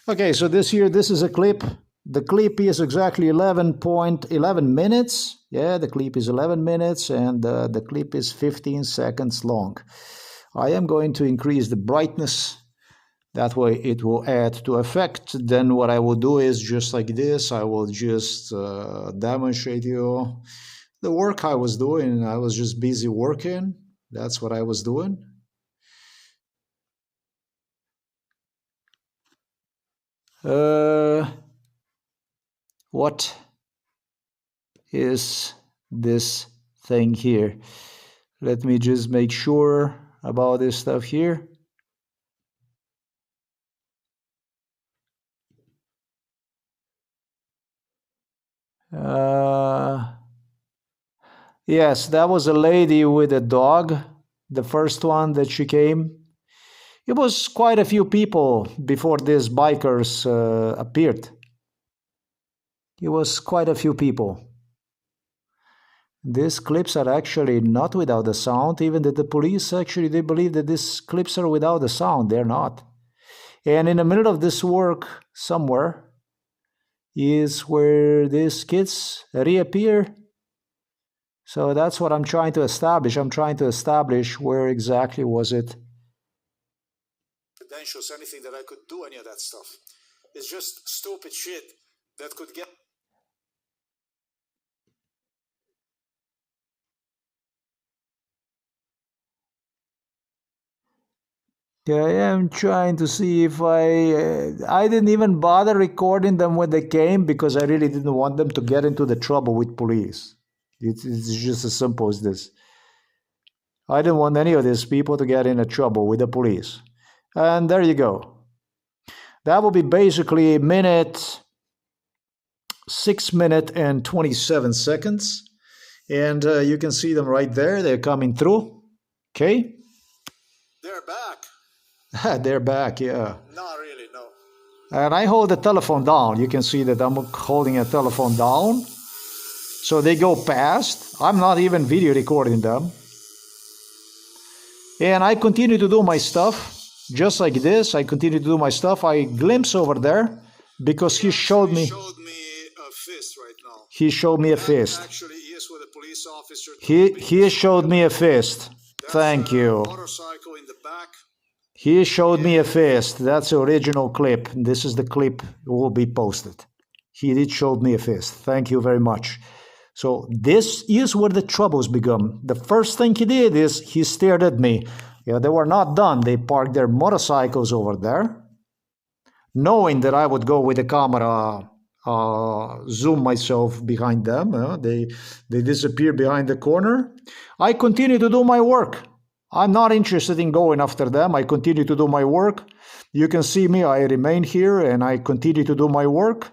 Okay, so this is a clip. The clip is exactly 11.11 minutes. Yeah, the clip is 11 minutes and the clip is 15 seconds long. I am going to increase the brightness. That way it will add to effect. Then what I will do is just like this. I will just demonstrate you the work I was doing. I was just busy working. That's what I was doing. What is this thing here? Let me just make sure about this stuff here. Yes, that was a lady with a dog, the first one that she came. It was quite a few people before these bikers appeared. It was quite a few people. These clips are actually not without the sound, even that the police actually, they believe that these clips are without the sound. They're not. And in the middle of this work, somewhere, is where these kids reappear. So that's what I'm trying to establish. I'm trying to establish where exactly was it. Credentials, anything that I could do, any of that stuff. It's just stupid shit that could get... Yeah, I am trying to see if I didn't even bother recording them when they came because I really didn't want them to get into the trouble with police. It's just as simple as this. I didn't want any of these people to get into trouble with the police. And there you go. That will be basically 6 minutes and 27 seconds. And you can see them right there. They're coming through. Okay. They're back. They're back, yeah. Not really, no. And I hold the telephone down. You can see that I'm holding a telephone down. So they go past. I'm not even video recording them. And I continue to do my stuff. Just like this, I continue to do my stuff. I glimpse over there because he showed me... a fist right now. He showed me a fist. Actually is what a police officer... He showed me a fist. Thank you. Motorcycle in the back. He showed me a fist. That's the original clip. This is the clip that will be posted. He did show me a fist. Thank you very much. So this is where the troubles began. The first thing he did is he stared at me. Yeah, they were not done. They parked their motorcycles over there, knowing that I would go with the camera, zoom myself behind them. They disappear behind the corner. I continue to do my work. I'm not interested in going after them. I continue to do my work. You can see me. I remain here and I continue to do my work.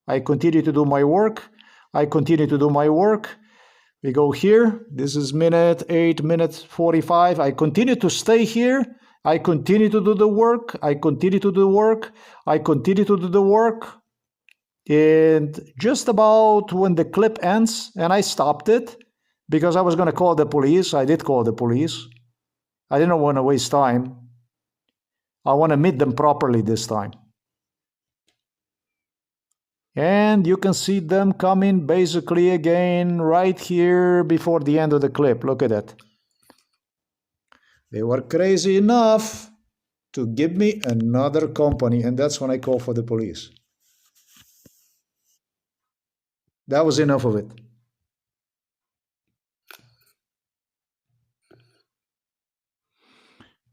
I continue to do my work. I continue to do my work. We go here. This is 8 minutes 45. I continue to stay here. I continue to do the work. I continue to do the work. I continue to do the work. And just about when the clip ends, and I stopped it because I was going to call the police. I did call the police. I didn't want to waste time. I want to meet them properly this time. And you can see them coming basically again right here before the end of the clip. Look at that. They were crazy enough to give me another company, and that's when I call for the police. That was enough of it.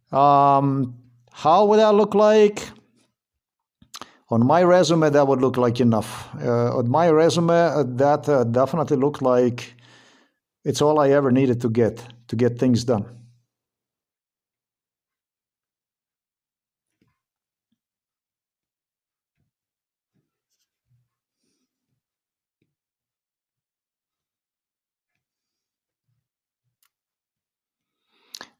How would that look like? On my resume, that would look like enough. On my resume, that definitely looked like it's all I ever needed to get things done.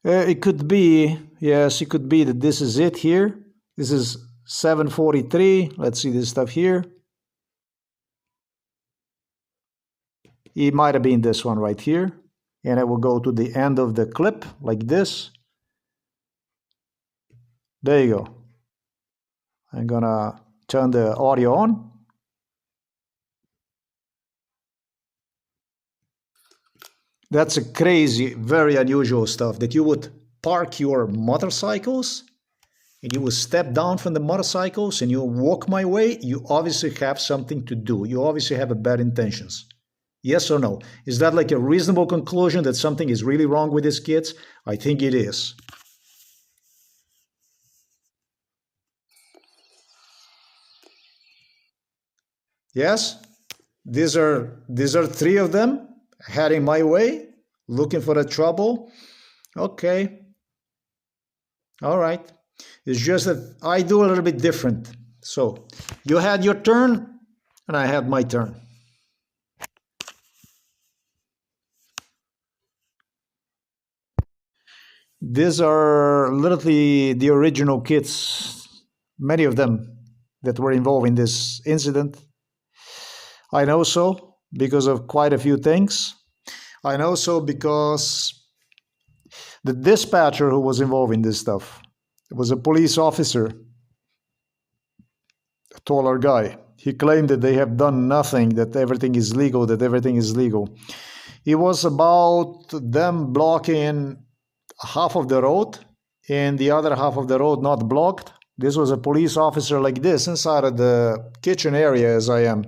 It could be, yes, it could be that this is it here. This is 7:43. Let's see this stuff here. It might have been this one right here. And I will go to the end of the clip like this. There you go. I'm gonna turn the audio on. That's a crazy, very unusual stuff, that you would park your motorcycles and you would step down from the motorcycles and you walk my way. You obviously have something to do. You obviously have bad intentions. Yes or no? Is that like a reasonable conclusion that something is really wrong with these kids? I think it is. Yes? These are three of them heading my way, looking for the trouble. Okay. All right. It's just that I do a little bit different. So you had your turn and I had my turn. These are literally the original kids, many of them that were involved in this incident. I know so because of quite a few things. I know so because the dispatcher who was involved in this stuff was a police officer, a taller guy. He claimed that they have done nothing, that everything is legal, that everything is legal. It was about them blocking half of the road and the other half of the road not blocked. This was a police officer like this inside of the kitchen area, as I am,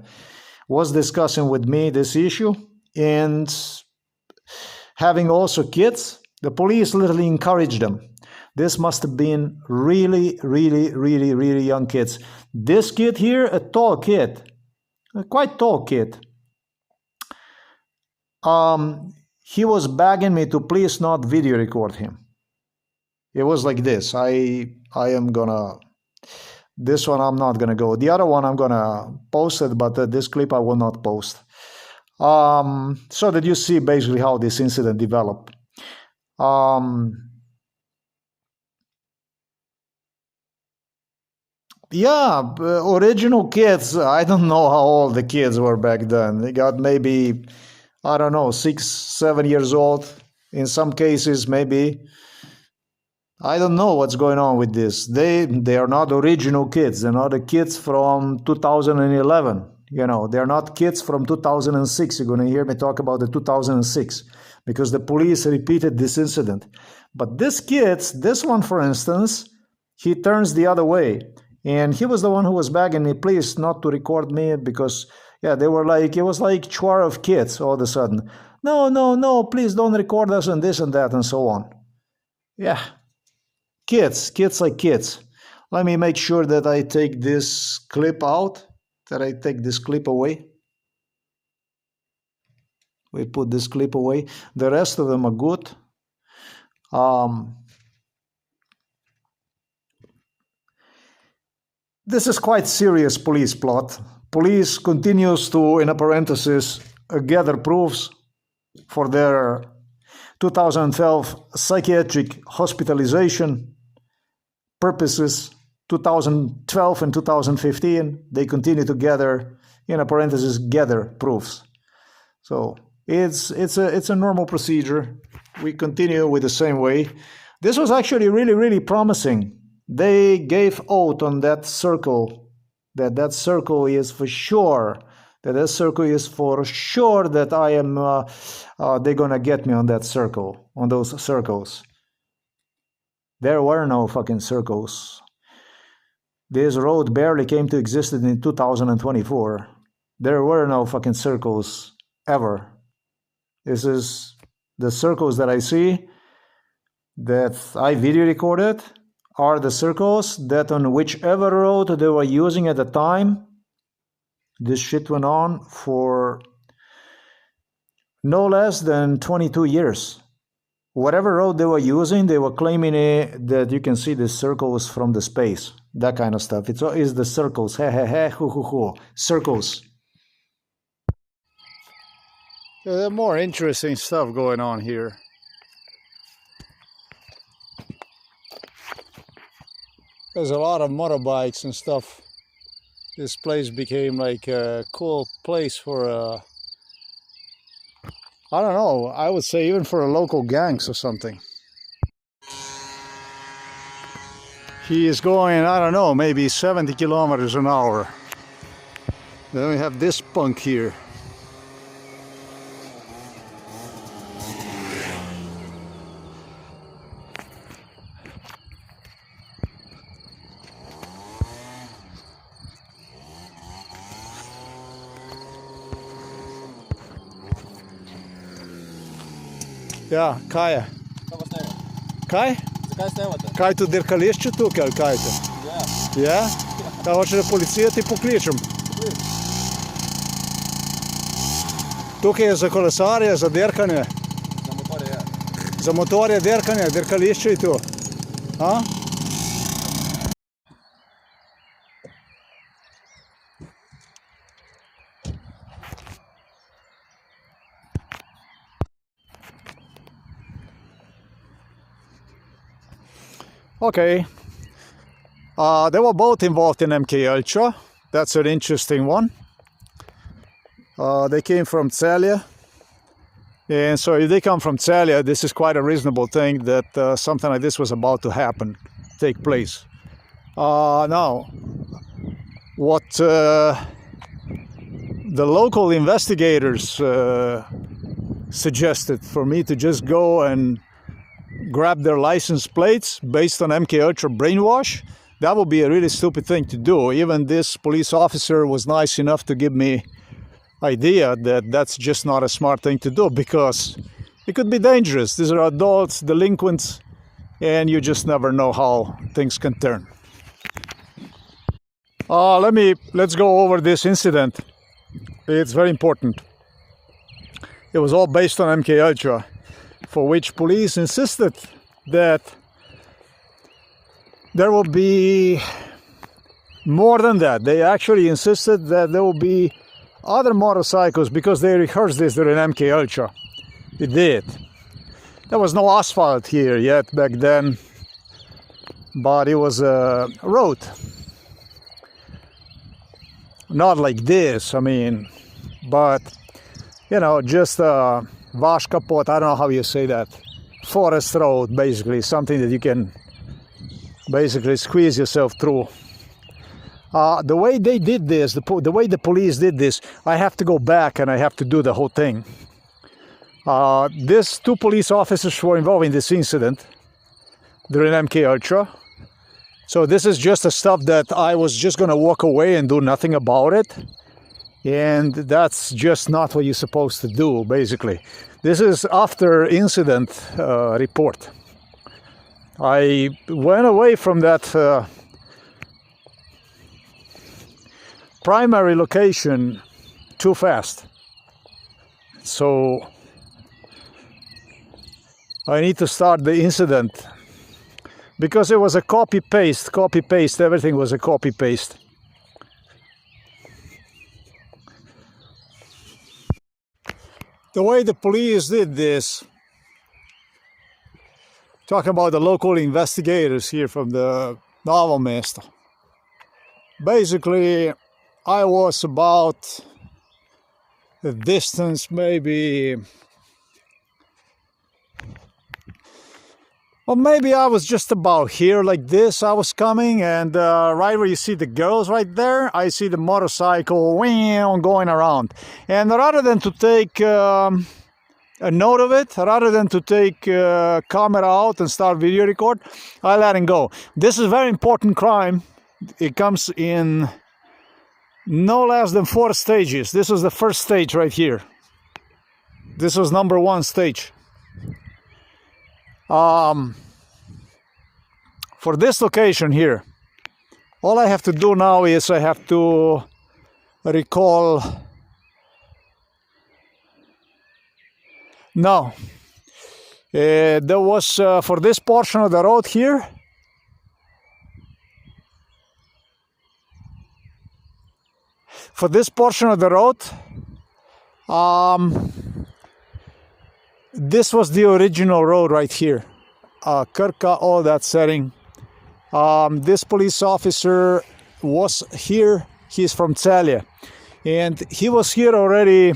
was discussing with me this issue. And having also kids, the police literally encouraged them. This must have been really, really, really, really young kids. This kid here, a tall kid, a quite tall kid. He was begging me to please not video record him. It was like this. I am gonna, this one I'm not gonna go. The other one I'm gonna post it, but this clip I will not post. So that you see basically how this incident developed. Yeah, original kids, I don't know how old the kids were back then. They got maybe, I don't know, 6, 7 years old. In some cases, maybe. I don't know what's going on with this. They are not original kids. They're not the kids from 2011. You know, they're not kids from 2006. You're going to hear me talk about the 2006 because the police repeated this incident. But this kids, this one, for instance, he turns the other way. And he was the one who was begging me, please not to record me because, yeah, they were like, it was like chore of kids all of a sudden. No, no, no, please don't record us and this and that and so on. Yeah. Kids like kids. Let me make sure that I take this clip out, that I take this clip away. We put this clip away. The rest of them are good. This is quite serious police plot. Police continues to, in a parenthesis, gather proofs for their 2012 psychiatric hospitalization purposes. 2012 and 2015, they continue to gather, in a parenthesis, gather proofs. So it's a normal procedure. We continue with the same way. This was actually really, really promising. They gave oath on that circle, that circle is for sure, that circle is for sure that I am, they're gonna get me on that circle, on those circles. There were no fucking circles. This road barely came to existence in 2024. There were no fucking circles ever. This is the circles that I see, that I video recorded, are the circles that on whichever road they were using at the time, this shit went on for no less than 22 years. Whatever road they were using, they were claiming that you can see the circles from the space, that kind of stuff. It's the circles, circles. There's more interesting stuff going on here. There's a lot of motorbikes and stuff. This place became like a cool place for I don't know, I would say even for a local gangs or something. He is going, I don't know, maybe 70 kilometers an hour. Then we have this punk here. Ja, kaj je? Kaj? Zakaj snemate? Kaj tu dirkališče tukaj ali kaj te? Ja. Ja? Kaj hoče, da policija ti pokličem? Tukaj je za kolesarje, za dirkanje. Za motorje je. Za motorje dirkanje, dirkališče je tu. A? Okay, they were both involved in MK Ultra. That's an interesting one. They came from Celje, and so if they come from Celje, this is quite a reasonable thing that something like this was about to happen, take place. Now, what the local investigators suggested for me to just go and grab their license plates based on MK Ultra brainwash, that would be a really stupid thing to do. Even this police officer was nice enough to give me idea that that's just not a smart thing to do, because it could be dangerous. These are adults, delinquents, and you just never know how things can turn. Let's go over this incident. It's very important. It was all based on MK Ultra, for which police insisted that there will be more than that. They actually insisted that there will be other motorcycles, because they rehearsed this during MK Ultra. They did. There was no asphalt here yet back then, but it was a road. Not like this, I mean, but, you know, just a vaš kapot, I don't know how you say that, forest road, basically, something that you can basically squeeze yourself through. The way they did this, the way the police did this, I have to go back and I have to do the whole thing. These two police officers were involved in this incident during MK Ultra. So this is just the stuff that I was just gonna walk away and do nothing about it. And that's just not what you're supposed to do, basically. This is after incident report. I went away from that primary location too fast. So I need to start the incident, because it was a copy-paste, everything was a copy-paste. The way the police did this, talking about the local investigators here from the Novo Mesto. Basically, I was about the distance, maybe, or maybe I was just about here like this. I was coming, and right where you see the girls right there, I see the motorcycle going around. And rather than to take a note of it, rather than to take camera out and start video record, I let him go. This is a very important crime. It comes in no less than 4 stages. This is the first stage right here. This was number 1 stage. For this location here, all I have to do now is I have to recall. No, there was for this portion of the road here. For this portion of the road, this was the original road right here. Krka, all that setting. This police officer was here. He's from Celje, and he was here already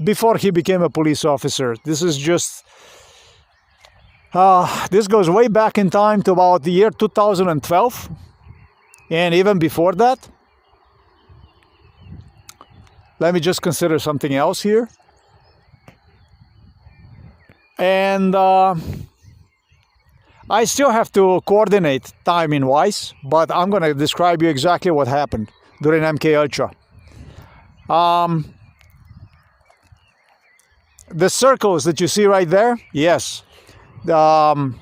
before he became a police officer. This is just This goes way back in time to about the year 2012, and even before that. Let me just consider something else here. And I still have to coordinate timing-wise, but I'm going to describe you exactly what happened during MK Ultra. The circles that you see right there, yes. No.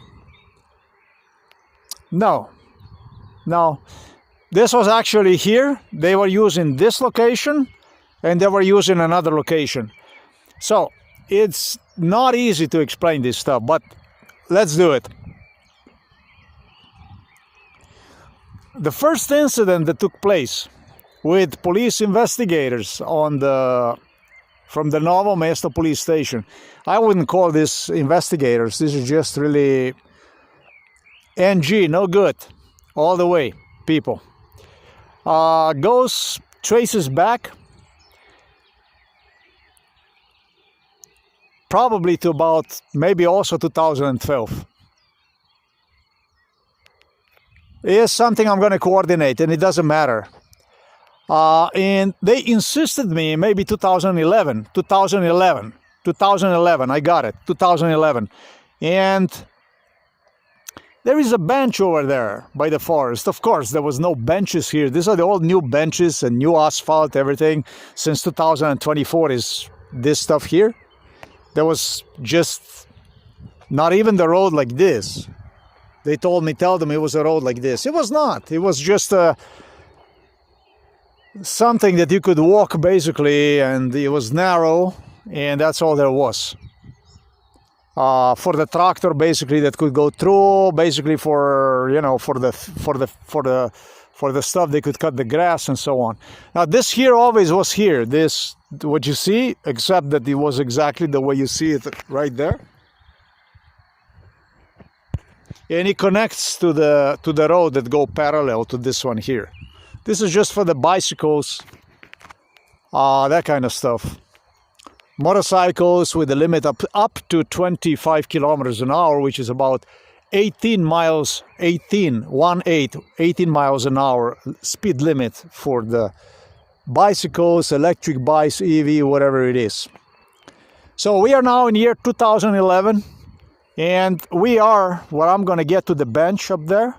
This was actually here. They were using this location, and they were using another location. So it's not easy to explain this stuff, but let's do it. The first incident that took place with police investigators from the Novo Mesto police station, I wouldn't call this investigators. This is just really NG, no good, all the way, people. Traces back probably to about maybe also 2012. It's something I'm going to coordinate, and it doesn't matter. And they insisted me maybe 2011, I got it, 2011. And there is a bench over there by the forest. Of course, there was no benches here. These are the old new benches and new asphalt, everything. Since 2024 is this stuff here. There was just not even the road like this. They tell them it was a road like this. It was not. It was just something that you could walk basically, and it was narrow, and that's all there was. For the tractor basically that could go through, basically for the stuff they could cut the grass and so on. Now this here always was here. This what you see, except that it was exactly the way you see it right there. And it connects to the road that go parallel to this one here. This is just for the bicycles, that kind of stuff. Motorcycles with a limit up to 25 kilometers an hour, which is about 18 miles an hour speed limit for the bicycles, electric bikes, EV, whatever it is. So we are now in year 2011, and we are where I'm going to get to the bench up there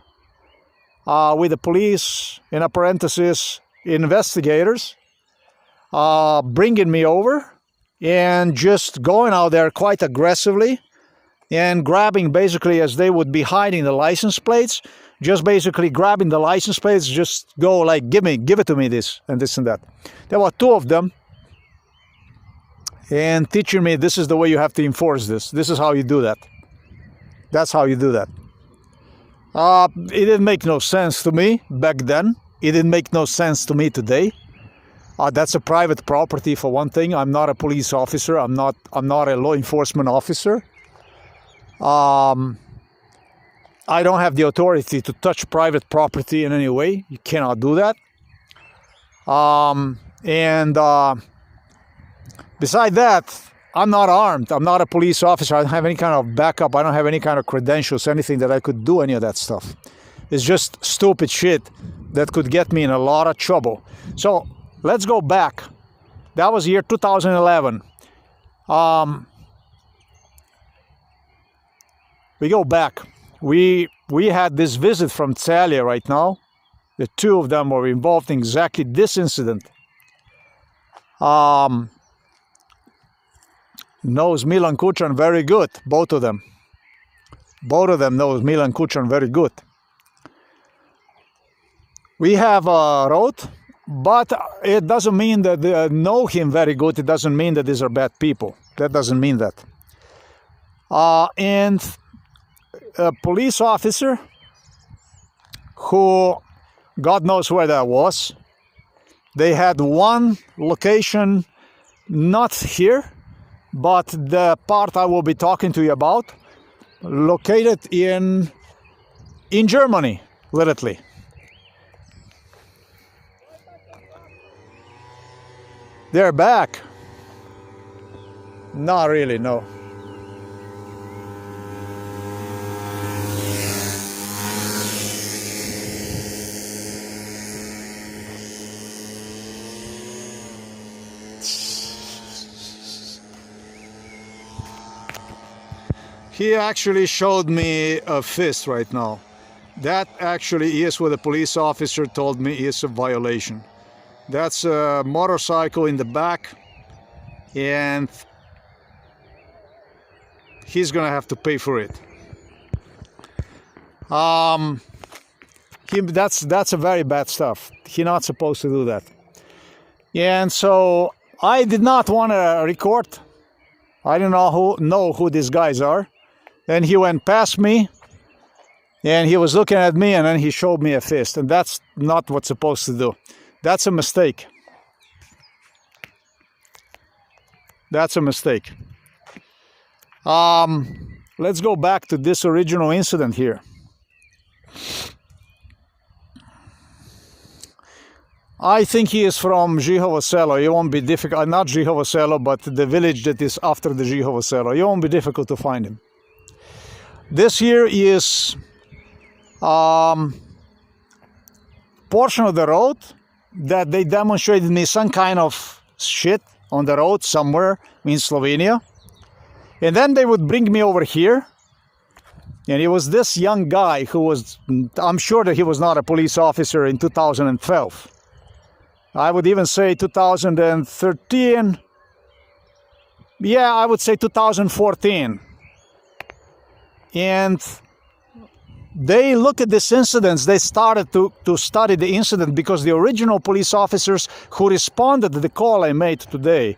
with the police, in parentheses, investigators, bringing me over and just going out there quite aggressively and grabbing basically, as they would be hiding the license plates, just basically grabbing the license plates, just go like, give it to me, this and this and that. There were two of them, and teaching me this is the way you have to enforce this. This is how you do that. That's how you do that. It didn't make no sense to me back then. It didn't make no sense to me today. That's a private property for one thing. I'm not a police officer. I'm not a law enforcement officer. I don't have the authority to touch private property in any way. You cannot do that. Beside that, I'm not armed. I'm not a police officer. I don't have any kind of backup. I don't have any kind of credentials, anything that I could do any of that stuff. It's just stupid shit that could get me in a lot of trouble. So let's go back. That was year 2011. We go back. We had this visit from Celia right now. The two of them were involved in exactly this incident. Knows Milan Kučan very good, both of them. Both of them knows Milan Kučan very good. We have a road, but it doesn't mean that they know him very good. It doesn't mean that these are bad people. That doesn't mean that. And a police officer who, God knows where that was. They had one location, not here, but the part I will be talking to you about, located in Germany, literally. They're back. Not really, no. He actually showed me a fist right now. That actually is what the police officer told me is a violation. That's a motorcycle in the back, and he's gonna have to pay for it. That's a very bad stuff. He's not supposed to do that. And so I did not want to record. I didn't know who these guys are. Then he went past me, and he was looking at me, and then he showed me a fist. And that's not what's supposed to do. That's a mistake. That's a mistake. Let's go back to this original incident here. I think he is from Žihovo selo. It won't be difficult. Not Žihovo selo, but the village that is after the Žihovo selo. It won't be difficult to find him. This here is portion of the road that they demonstrated me some kind of shit on the road somewhere in Slovenia. And then they would bring me over here. And it was this young guy who was, I'm sure that he was not a police officer in 2012. I would even say 2013. Yeah, I would say 2014. And they look at this incident. They started to study the incident because the original police officers who responded to the call I made today,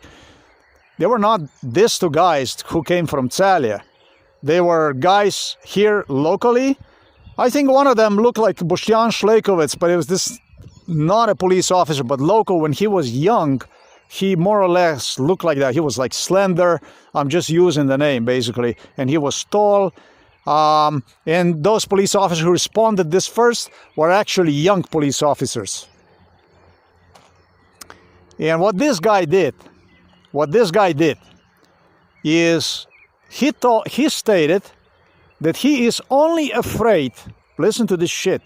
they were not these two guys who came from Celje. They were guys here locally. I think one of them looked like Boštjan Šlejkovec, but it was this, not a police officer, but local. When he was young, he more or less looked like that. He was like slender. I'm just using the name, basically. And he was tall. And those police officers who responded this first were actually young police officers. And what this guy did is he stated that he is only afraid, listen to this shit,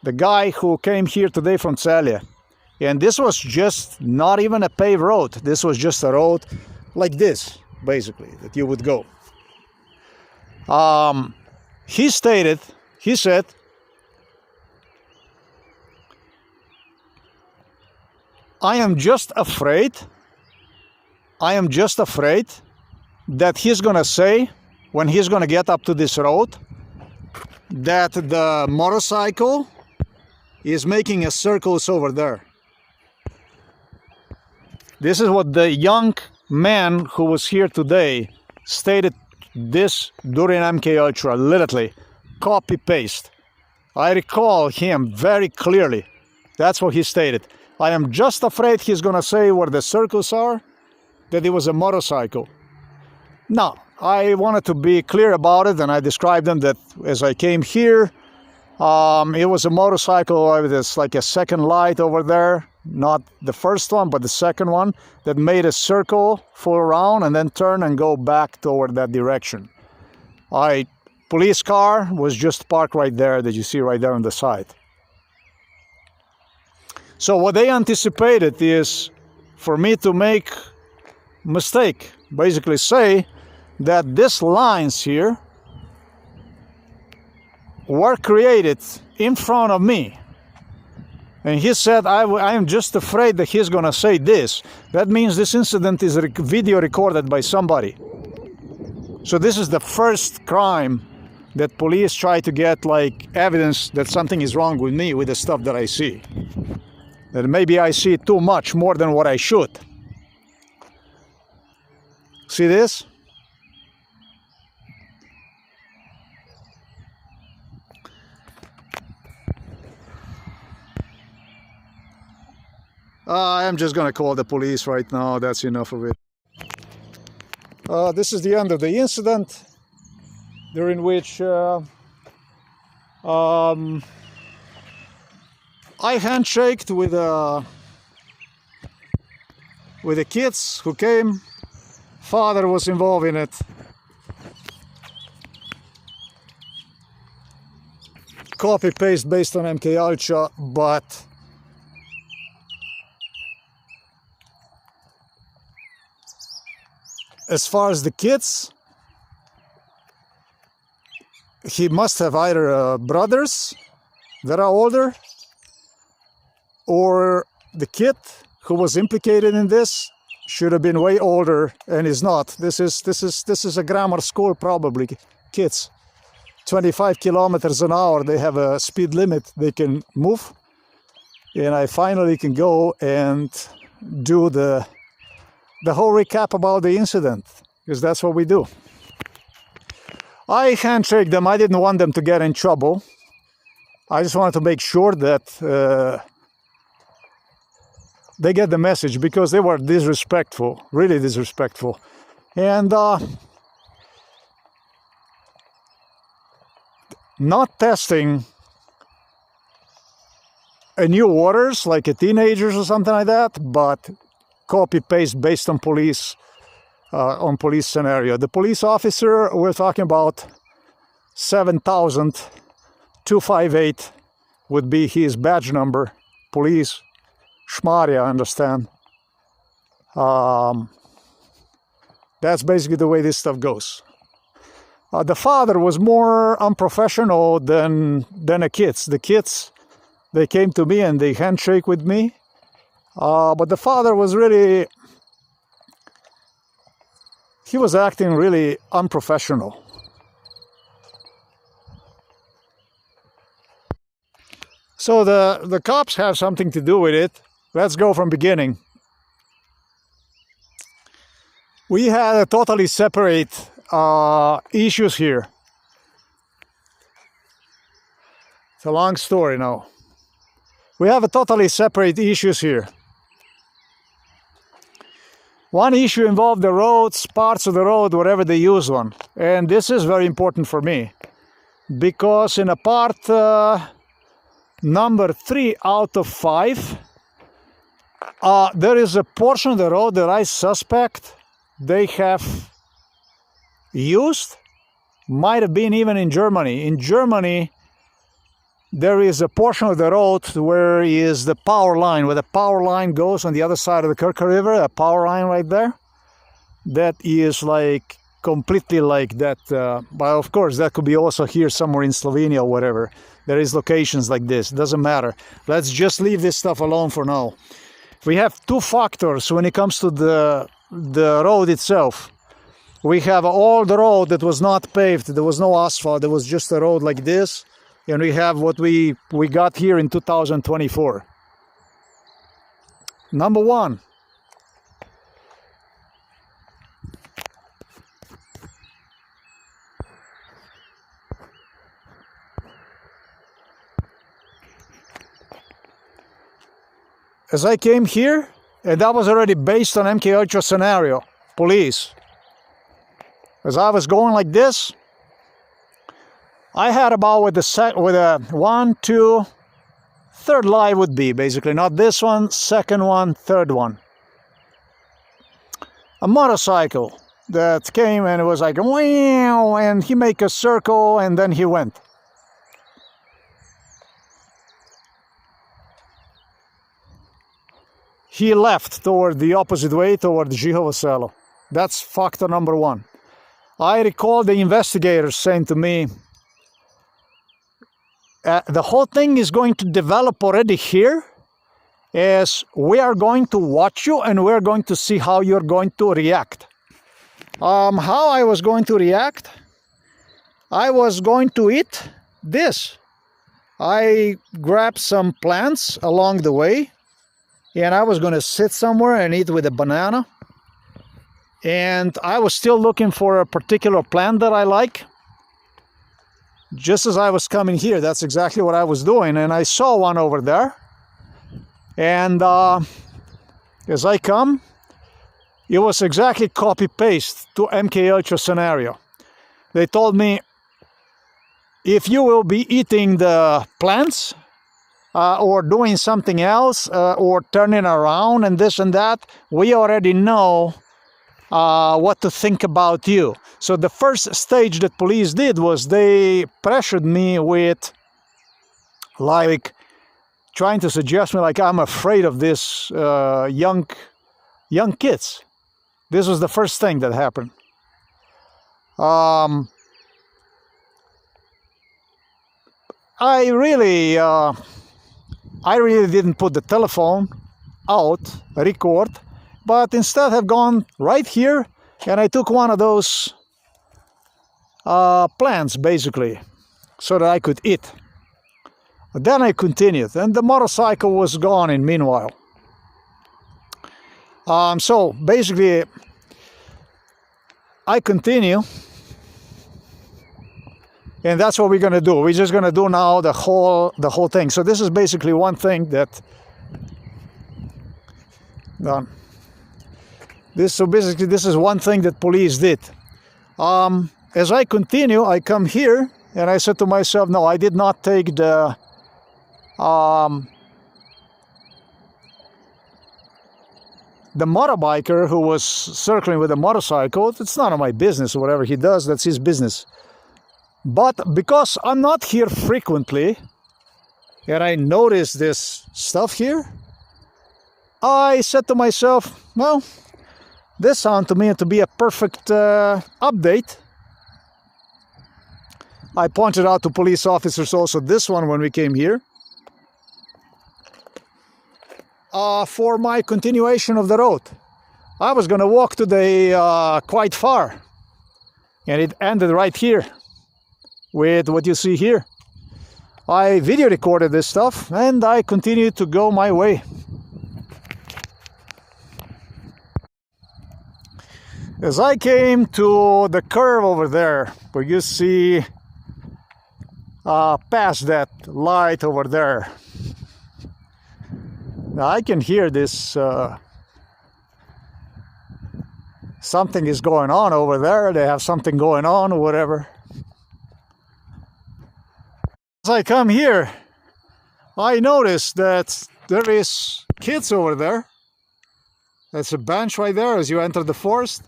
the guy who came here today from Celje, and this was just not even a paved road, this was just a road like this, basically, that you would go. He said, I am just afraid that he's gonna say, when he's gonna get up to this road, that the motorcycle is making a circles over there. This is what the young man who was here today stated this during MK Ultra, literally, copy-paste. I recall him very clearly. That's what he stated. I am just afraid he's gonna say where the circles are, that it was a motorcycle. Now, I wanted to be clear about it, and I described them that as I came here, it was a motorcycle with this, like a second light over there, not the first one, but the second one, that made a circle, full around, and then turn and go back toward that direction. Police car was just parked right there, that you see right there on the side. So what they anticipated is for me to make mistake, basically say that these lines here were created in front of me. And he said, I am just afraid that he's gonna say this. That means this incident is video recorded by somebody. So this is the first crime that police try to get like evidence that something is wrong with me, with the stuff that I see. That maybe I see too much, more than what I should. See this? I'm just gonna call the police right now. That's enough of it. This is the end of the incident, during which I handshaked with the kids who came. Father was involved in it. Copy paste based on MK Ultra, but as far as the kids, he must have either brothers that are older, or the kid who was implicated in this should have been way older and is not. This is a grammar school probably. Kids, 25 kilometers an hour, they have a speed limit they can move. And I finally can go and do the whole recap about the incident, because that's what we do. I handshake them. I didn't want them to get in trouble. I just wanted to make sure that they get the message, because they were disrespectful, really disrespectful. And not testing a new waters like a teenagers or something like that, but copy paste based on police scenario. The police officer, we're talking about 7,258 would be his badge number. Police, Shmaria, I understand. That's basically the way this stuff goes. The father was more unprofessional than the kids. The kids, they came to me and they handshake with me. But the father was really, he was acting really unprofessional. So the cops have something to do with it. Let's go from beginning. We had a totally separate issues here. It's a long story now. We have a totally separate issues here. One issue involved the roads, parts of the road, wherever they use one. And this is very important for me, because in a part number 3 out of 5, there is a portion of the road that I suspect they have used, might have been even in Germany. In Germany, there is a portion of the road where is the power line, where the power line goes on the other side of the Krka River, a power line right there. That is like completely like that. But of course, that could be also here somewhere in Slovenia or whatever. There is locations like this. Doesn't matter. Let's just leave this stuff alone for now. We have two factors when it comes to the road itself. We have all the road that was not paved. There was no asphalt. There was just a road like this. And we have what we got here in 2024. Number one. As I came here, and that was already based on MK8 scenario, police. As I was going like this, I had about with a 1, 2, third live would be basically, not this one, second one, third one. A motorcycle that came and it was like, wow, and he make a circle and then he went. He left toward the opposite way, toward Žihovo selo. That's factor number one. I recall the investigators saying to me, the whole thing is going to develop already here, as we are going to watch you and we're going to see how you're going to react. How I was going to react? I was going to eat this. I grabbed some plants along the way, and I was going to sit somewhere and eat with a banana. And I was still looking for a particular plant that I like. Just as I was coming here, that's exactly what I was doing. And I saw one over there. And as I come, it was exactly copy-paste to MK8 scenario. They told me, if you will be eating the plants or doing something else or turning around and this and that, we already know what to think about you. So the first stage that police did was they pressured me with like trying to suggest me like I'm afraid of this young kids. This was the first thing that happened. I really didn't put the telephone out, record, but instead have gone right here and I took one of those plants basically so that I could eat. But then I continued and the motorcycle was gone in meanwhile. So basically I continue, and that's what we're gonna do. We're just gonna do now the whole thing. So this is basically one thing that done. This is one thing that police did. As I continue, I come here and I said to myself, no, I did not take the motorbiker who was circling with a motorcycle. It's none of my business. Whatever he does, that's his business. But because I'm not here frequently and I noticed this stuff here, I said to myself, well, this sounds to me to be a perfect update. I pointed out to police officers also this one when we came here. For my continuation of the road. I was going to walk today quite far, and it ended right here with what you see here. I video recorded this stuff and I continued to go my way. As I came to the curve over there, where you see past that light over there, now I can hear this, something is going on over there, they have something going on or whatever. As I come here, I notice that there is kids over there. That's a bench right there as you enter the forest.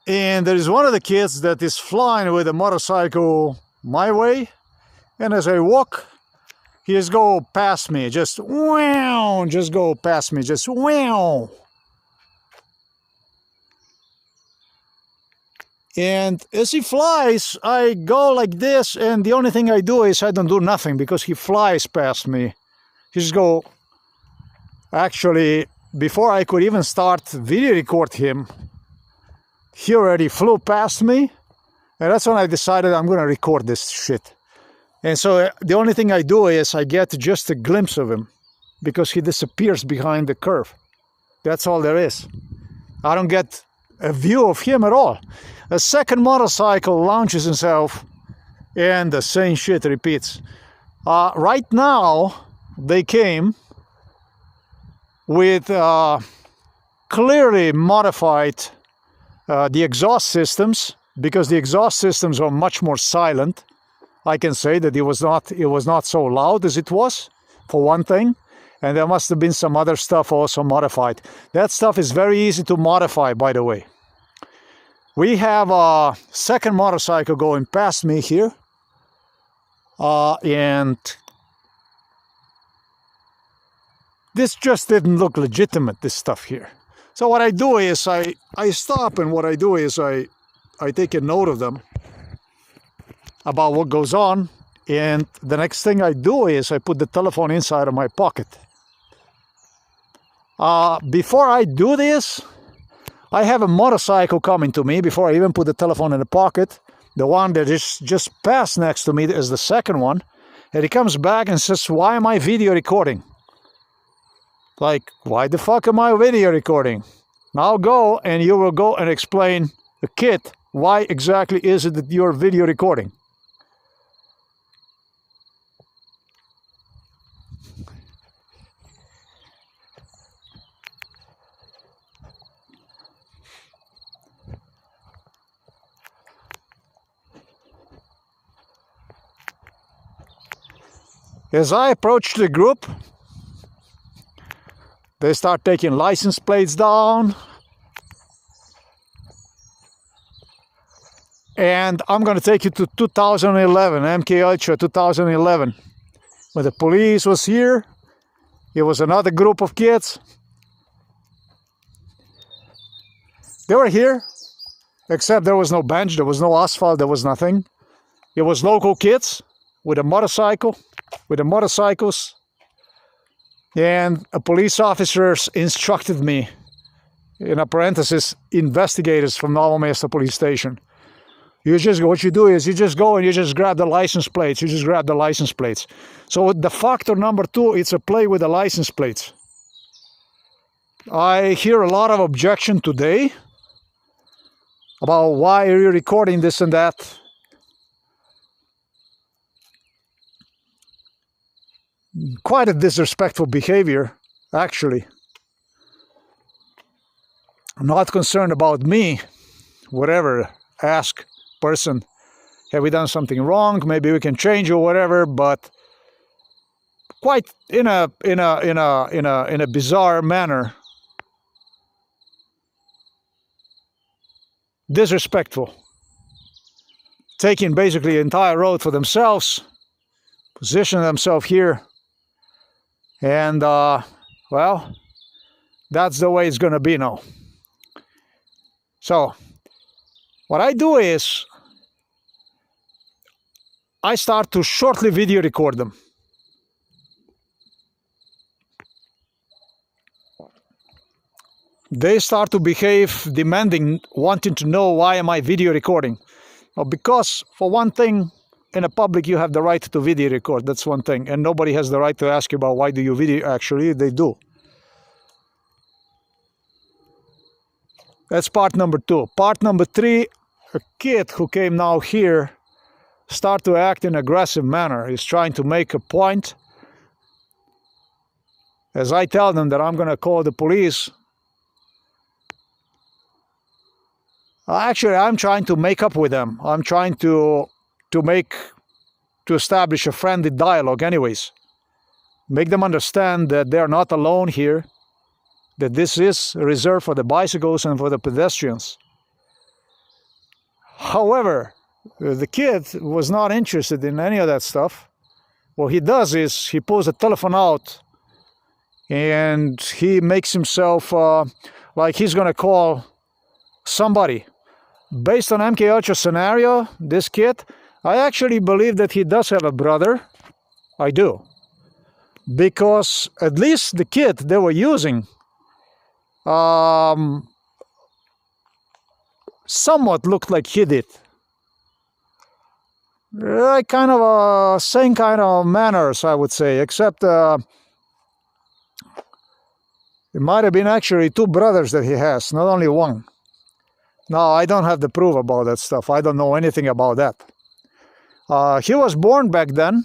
And there is one of the kids that is flying with a motorcycle my way. And as I walk, he just go past me, just wow, just go past me, just wow. And as he flies, I go like this, and the only thing I do is I don't do nothing because he flies past me. He just go, actually, before I could even start video record him, he already flew past me, and that's when I decided I'm gonna record this shit. And so the only thing I do is I get just a glimpse of him because he disappears behind the curve. That's all there is. I don't get a view of him at all. A second motorcycle launches himself and the same shit repeats. Right now, they came with clearly modified the exhaust systems, because the exhaust systems are much more silent. I can say that it was not so loud as it was, for one thing, and there must have been some other stuff also modified. That stuff is very easy to modify, by the way. We have a second motorcycle going past me here, and this just didn't look legitimate, this stuff here. So what I do is I stop, and what I do is I take a note of them, about what goes on, and the next thing I do is I put the telephone inside of my pocket. Before I do this, I have a motorcycle coming to me before I even put the telephone in the pocket. The one that is just passed next to me is the second one, and he comes back and says, why am I video recording? Like, why the fuck am I video recording? Now go and you will go and explain the kid why exactly is it that you're video recording. As I approach the group, they start taking license plates down. And I'm going to take you to 2011, MK Ultra 2011. When the police was here, it was another group of kids. They were here, except there was no bench, there was no asphalt, there was nothing. It was local kids with a motorcycle, with the motorcycles, and a police officer instructed me, in a parenthesis, investigators from Novo Mesto police station. What you do is you just go and you just grab the license plates. You just grab the license plates. So the factor number 2, it's a play with the license plates. I hear a lot of objection today about why are you recording this and that. Quite a disrespectful behavior, actually. Not concerned about me, whatever, ask person, have we done something wrong? Maybe we can change or whatever, but quite in a bizarre manner. Disrespectful. Taking basically the entire road for themselves, positioning themselves here, and well, that's the way it's gonna be now. So what I do is I start to shortly video record them. They start to behave demanding, wanting to know why am I video recording. Well, because for one thing, in a public you have the right to video record, that's one thing, and nobody has the right to ask you about why do you video. Actually, they do. That's part number 2. Part number 3, a kid who came now here start to act in an aggressive manner. He's trying to make a point. As I tell them that I'm going to call the police, actually I'm trying to make up with them. I'm trying to establish a friendly dialogue anyways. Make them understand that they're not alone here, that this is reserved for the bicycles and for the pedestrians. However, the kid was not interested in any of that stuff. What he does is he pulls the telephone out and he makes himself like he's going to call somebody. Based on MK Ultra scenario, this kid, I actually believe that he does have a brother. I do. Because at least the kid they were using somewhat looked like he did. Kind of same kind of manners, I would say, except it might have been actually 2 brothers that he has, not only one. Now, I don't have the proof about that stuff. I don't know anything about that. He was born back then,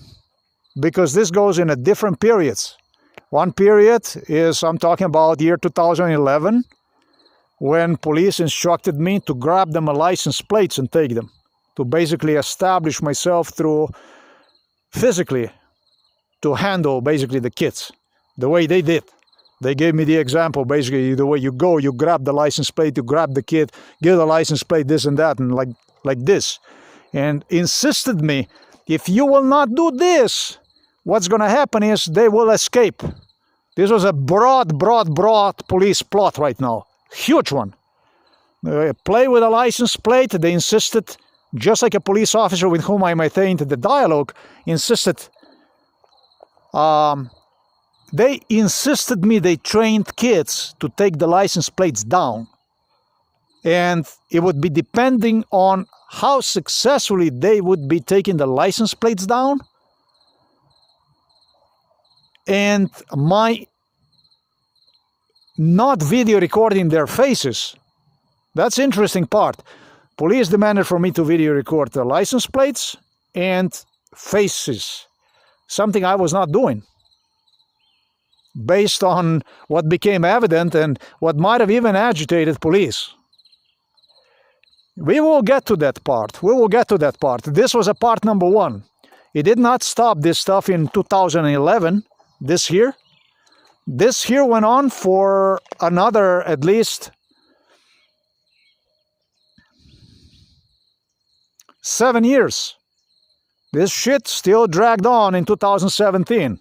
because this goes in a different periods. One period is, I'm talking about year 2011, when police instructed me to grab them a license plates and take them, to basically establish myself through physically to handle basically the kids the way they did. They gave me the example, basically the way you go, you grab the license plate, you grab the kid, give the license plate, this and that, and like this. And insisted me, if you will not do this, what's going to happen is they will escape. This was a broad police plot right now. Huge one. Play with a license plate. They insisted, just like a police officer with whom I maintained the dialogue, insisted. They insisted me, they trained kids to take the license plates down. And it would be depending on how successfully they would be taking the license plates down and my not video recording their faces. That's the interesting part. Police demanded for me to video record the license plates and faces, something I was not doing, based on what became evident and what might have even agitated police. We will get to that part. We will get to that part. This was a part number 1. It did not stop this stuff in 2011, this year. This year went on for another at least 7 years. This shit still dragged on in 2017.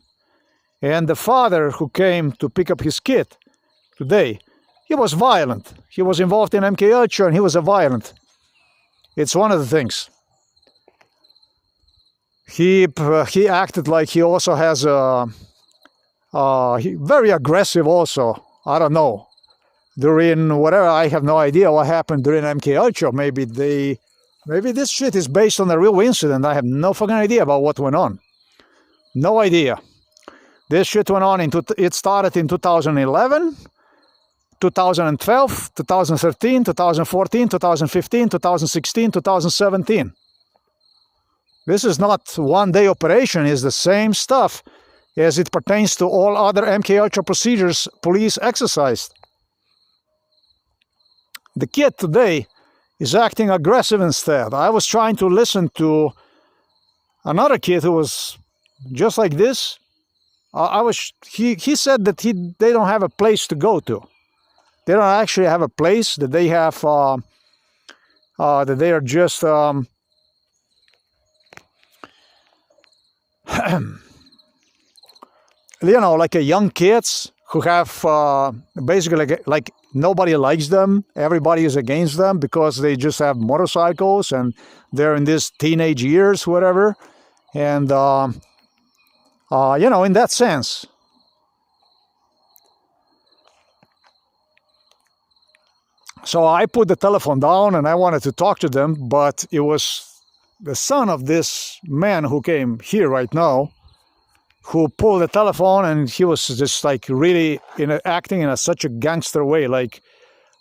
And the father who came to pick up his kid today, he was violent. He was involved in MK Ultra and he was a violent. It's one of the things. He acted like he also has a very aggressive also. I don't know. During whatever, I have no idea what happened during MK Ultra. Maybe this shit is based on a real incident. I have no fucking idea about what went on. No idea. This shit went on it started in 2011, 2012, 2013, 2014, 2015, 2016, 2017. This is not one-day operation. It's the same stuff as it pertains to all other MK Ultra procedures police exercised. The kid today is acting aggressive instead. I was trying to listen to another kid who was just like this. He said that they don't have a place to go to. They don't actually have a place, that they have that they are just you know, like a young kids who have basically like nobody likes them. Everybody is against them because they just have motorcycles and they're in these teenage years, whatever. And you know, in that sense. So I put the telephone down and I wanted to talk to them, but it was the son of this man who came here right now who pulled the telephone, and he was just like really acting in such a gangster way, like,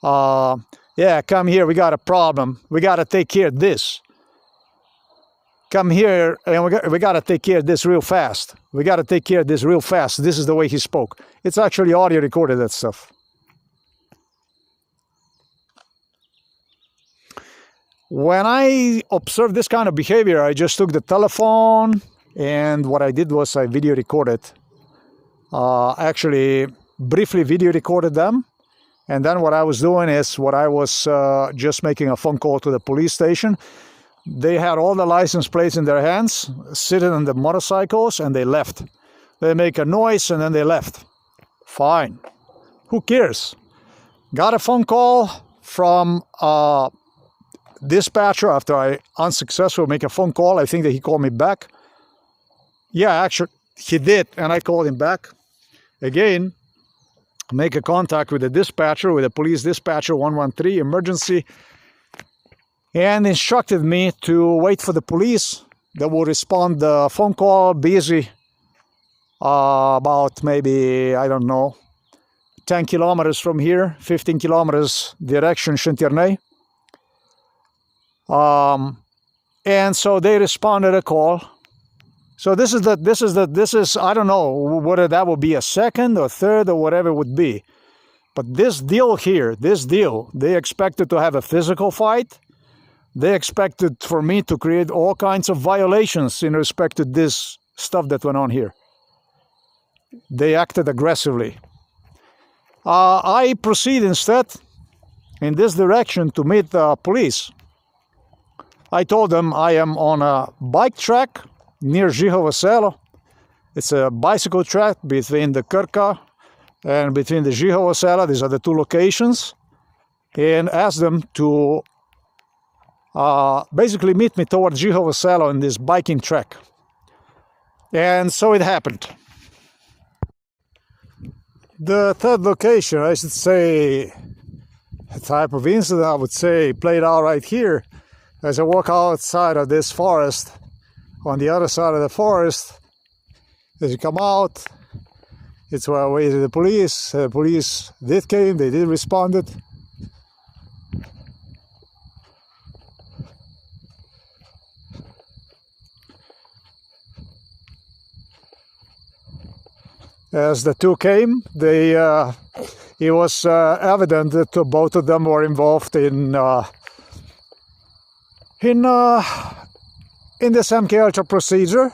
yeah, come here, we got a problem, we got to take care of this. Come here, and we got to take care of this real fast. We got to take care of this real fast. This is the way he spoke. It's actually audio recorded, that stuff. When I observed this kind of behavior, I just took the telephone, and what I did was I video recorded. Actually, briefly video recorded them. And then what I was doing is I was just making a phone call to the police station. They had all the license plates in their hands, sitting on the motorcycles, and they left. They make a noise and then they left. Fine. Who cares? Got a phone call from dispatcher after I unsuccessfully make a phone call. I think that he called me back. Yeah, actually, he did, and I called him back. Again, make a contact with the dispatcher, with the police dispatcher 113 emergency, and instructed me to wait for the police that will respond the phone call, busy, about maybe, I don't know, 10 kilometers from here, 15 kilometers direction Shinterney. And so they responded a call. So this is I don't know whether that would be a second or third or whatever it would be. But this deal here, they expected to have a physical fight. They expected for me to create all kinds of violations in respect to this stuff that went on here. They acted aggressively. I proceed instead in this direction to meet the police. I told them I am on a bike track near Žihovo selo. It's a bicycle track between the Krka and between the Žihovo selo. These are the two locations. And asked them to basically meet me towards Žihovo selo in this biking track. And so it happened. The third location, I should say, a type of incident, I would say, played out right here. As I walk outside of this forest, on the other side of the forest, as you come out, it's where I waited the police. The police did came, they did responded. As the two came, it was evident that both of them were involved in this MK Ultra procedure.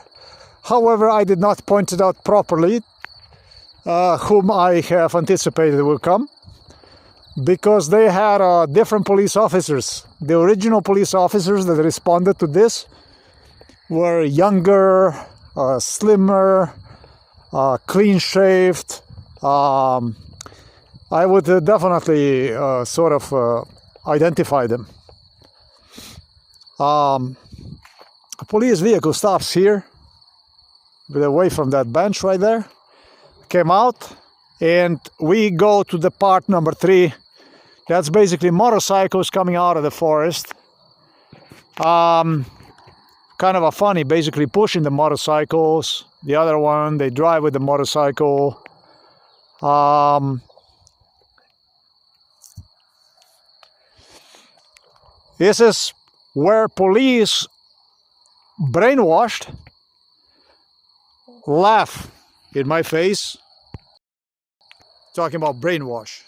However, I did not point it out properly whom I have anticipated will come, because they had different police officers. The original police officers that responded to this were younger, slimmer, clean-shaved. I would definitely sort of identify them. A police vehicle stops here, a bit away from that bench right there. Came out, and we go to the part number 3. That's basically motorcycles coming out of the forest. Kind of a funny, basically pushing the motorcycles. The other one, they drive with the motorcycle. This is where police brainwashed laugh in my face, talking about brainwash.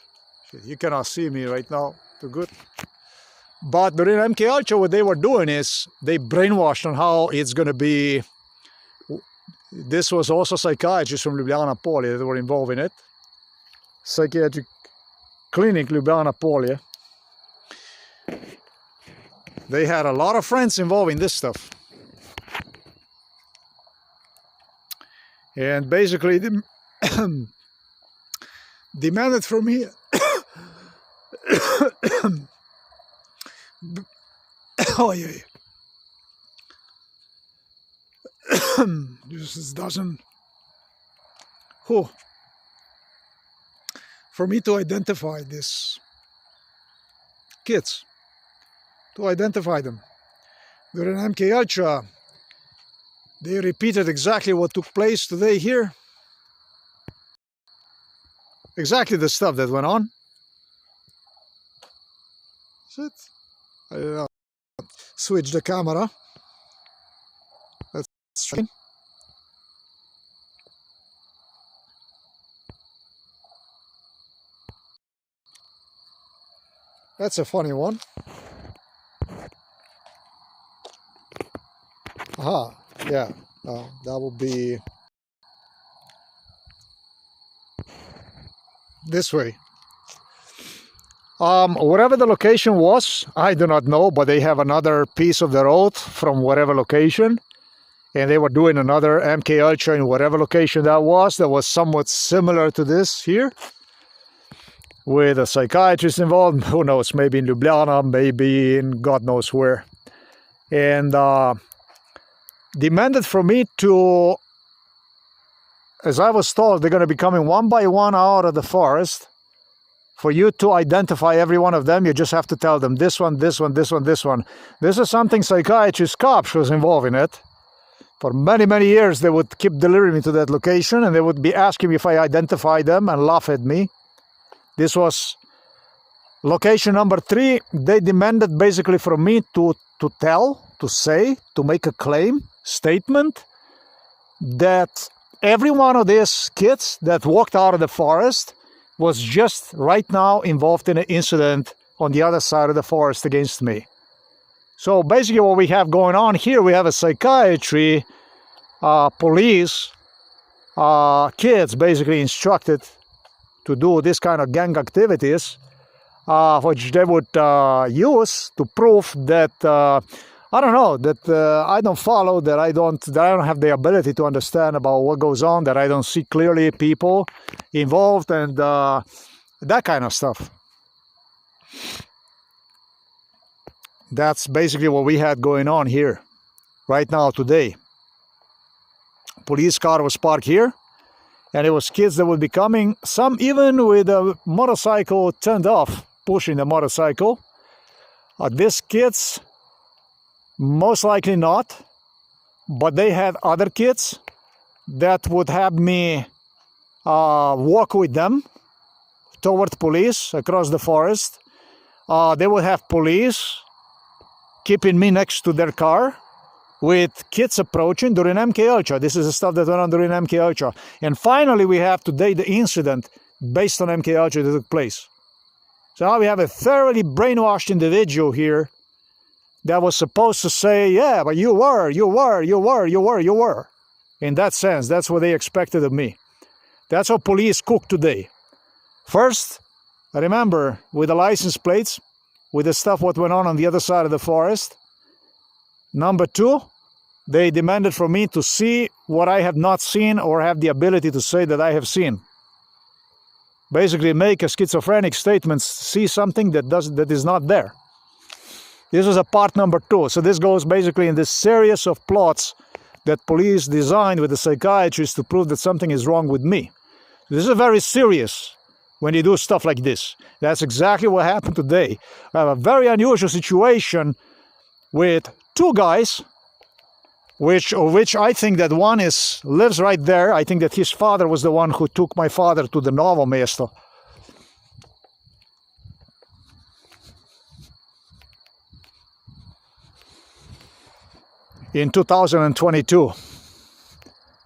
You cannot see me right now too good. But during MK Ultra, what they were doing is they brainwashed on how it's going to be. This was also psychiatrists from Ljubljana Polje that were involved in it. Psychiatric clinic Ljubljana Polje. They had a lot of friends involved in this stuff. And basically demanded from me oh yeah. This doesn't for me to identify these kids, to identify them. During MK Ultra, they repeated exactly what took place today here. Exactly the stuff that went on. Is it? I don't know. Switch the camera. Let's try. That's a funny one. Aha, yeah. That will be this way. Whatever the location was, I do not know, but they have another piece of the road from whatever location, and they were doing another MK Ultra in whatever location that was somewhat similar to this here, with a psychiatrist involved. Who knows, maybe in Ljubljana, maybe in God knows where. And demanded from me to, as I was told, they're going to be coming one by one out of the forest. For you to identify every one of them, you just have to tell them this one, this one, this one, this one. This is something psychiatrist cops was involved in it. For many, many years, they would keep delivering me to that location, and they would be asking me if I identify them and laugh at me. This was location number 3. They demanded basically from me to tell, to say, to make a claim, statement, that every one of these kids that walked out of the forest was just right now involved in an incident on the other side of the forest against me. So basically what we have going on here, we have a psychiatry, police, kids basically instructed to do this kind of gang activities, which they would use to prove that I don't know, that I don't follow, that I don't have the ability to understand about what goes on, that I don't see clearly people involved, and that kind of stuff. That's basically what we had going on here right now today. Police car was parked here, and it was kids that would be coming, some even with a motorcycle turned off, pushing the motorcycle. These kids, most likely not, but they had other kids that would have me walk with them towards police across the forest. They would have police keeping me next to their car with kids approaching during MK Ultra. This is the stuff that went on during MK Ultra. And finally, we have today the incident based on MK Ultra that took place. So now we have a thoroughly brainwashed individual here that was supposed to say, yeah, but you were. In that sense, that's what they expected of me. That's how police cook today. First, remember, with the license plates, with the stuff what went on the other side of the forest. Number 2, they demanded from me to see what I have not seen or have the ability to say that I have seen. Basically make a schizophrenic statement, see something that is not there. This was a part number 2. So this goes basically in this series of plots that police designed with the psychiatrist to prove that something is wrong with me. This is very serious when you do stuff like this. That's exactly what happened today. I have a very unusual situation with 2 guys, of which I think that one lives right there. I think that his father was the one who took my father to the Novo Mesto. In 2022,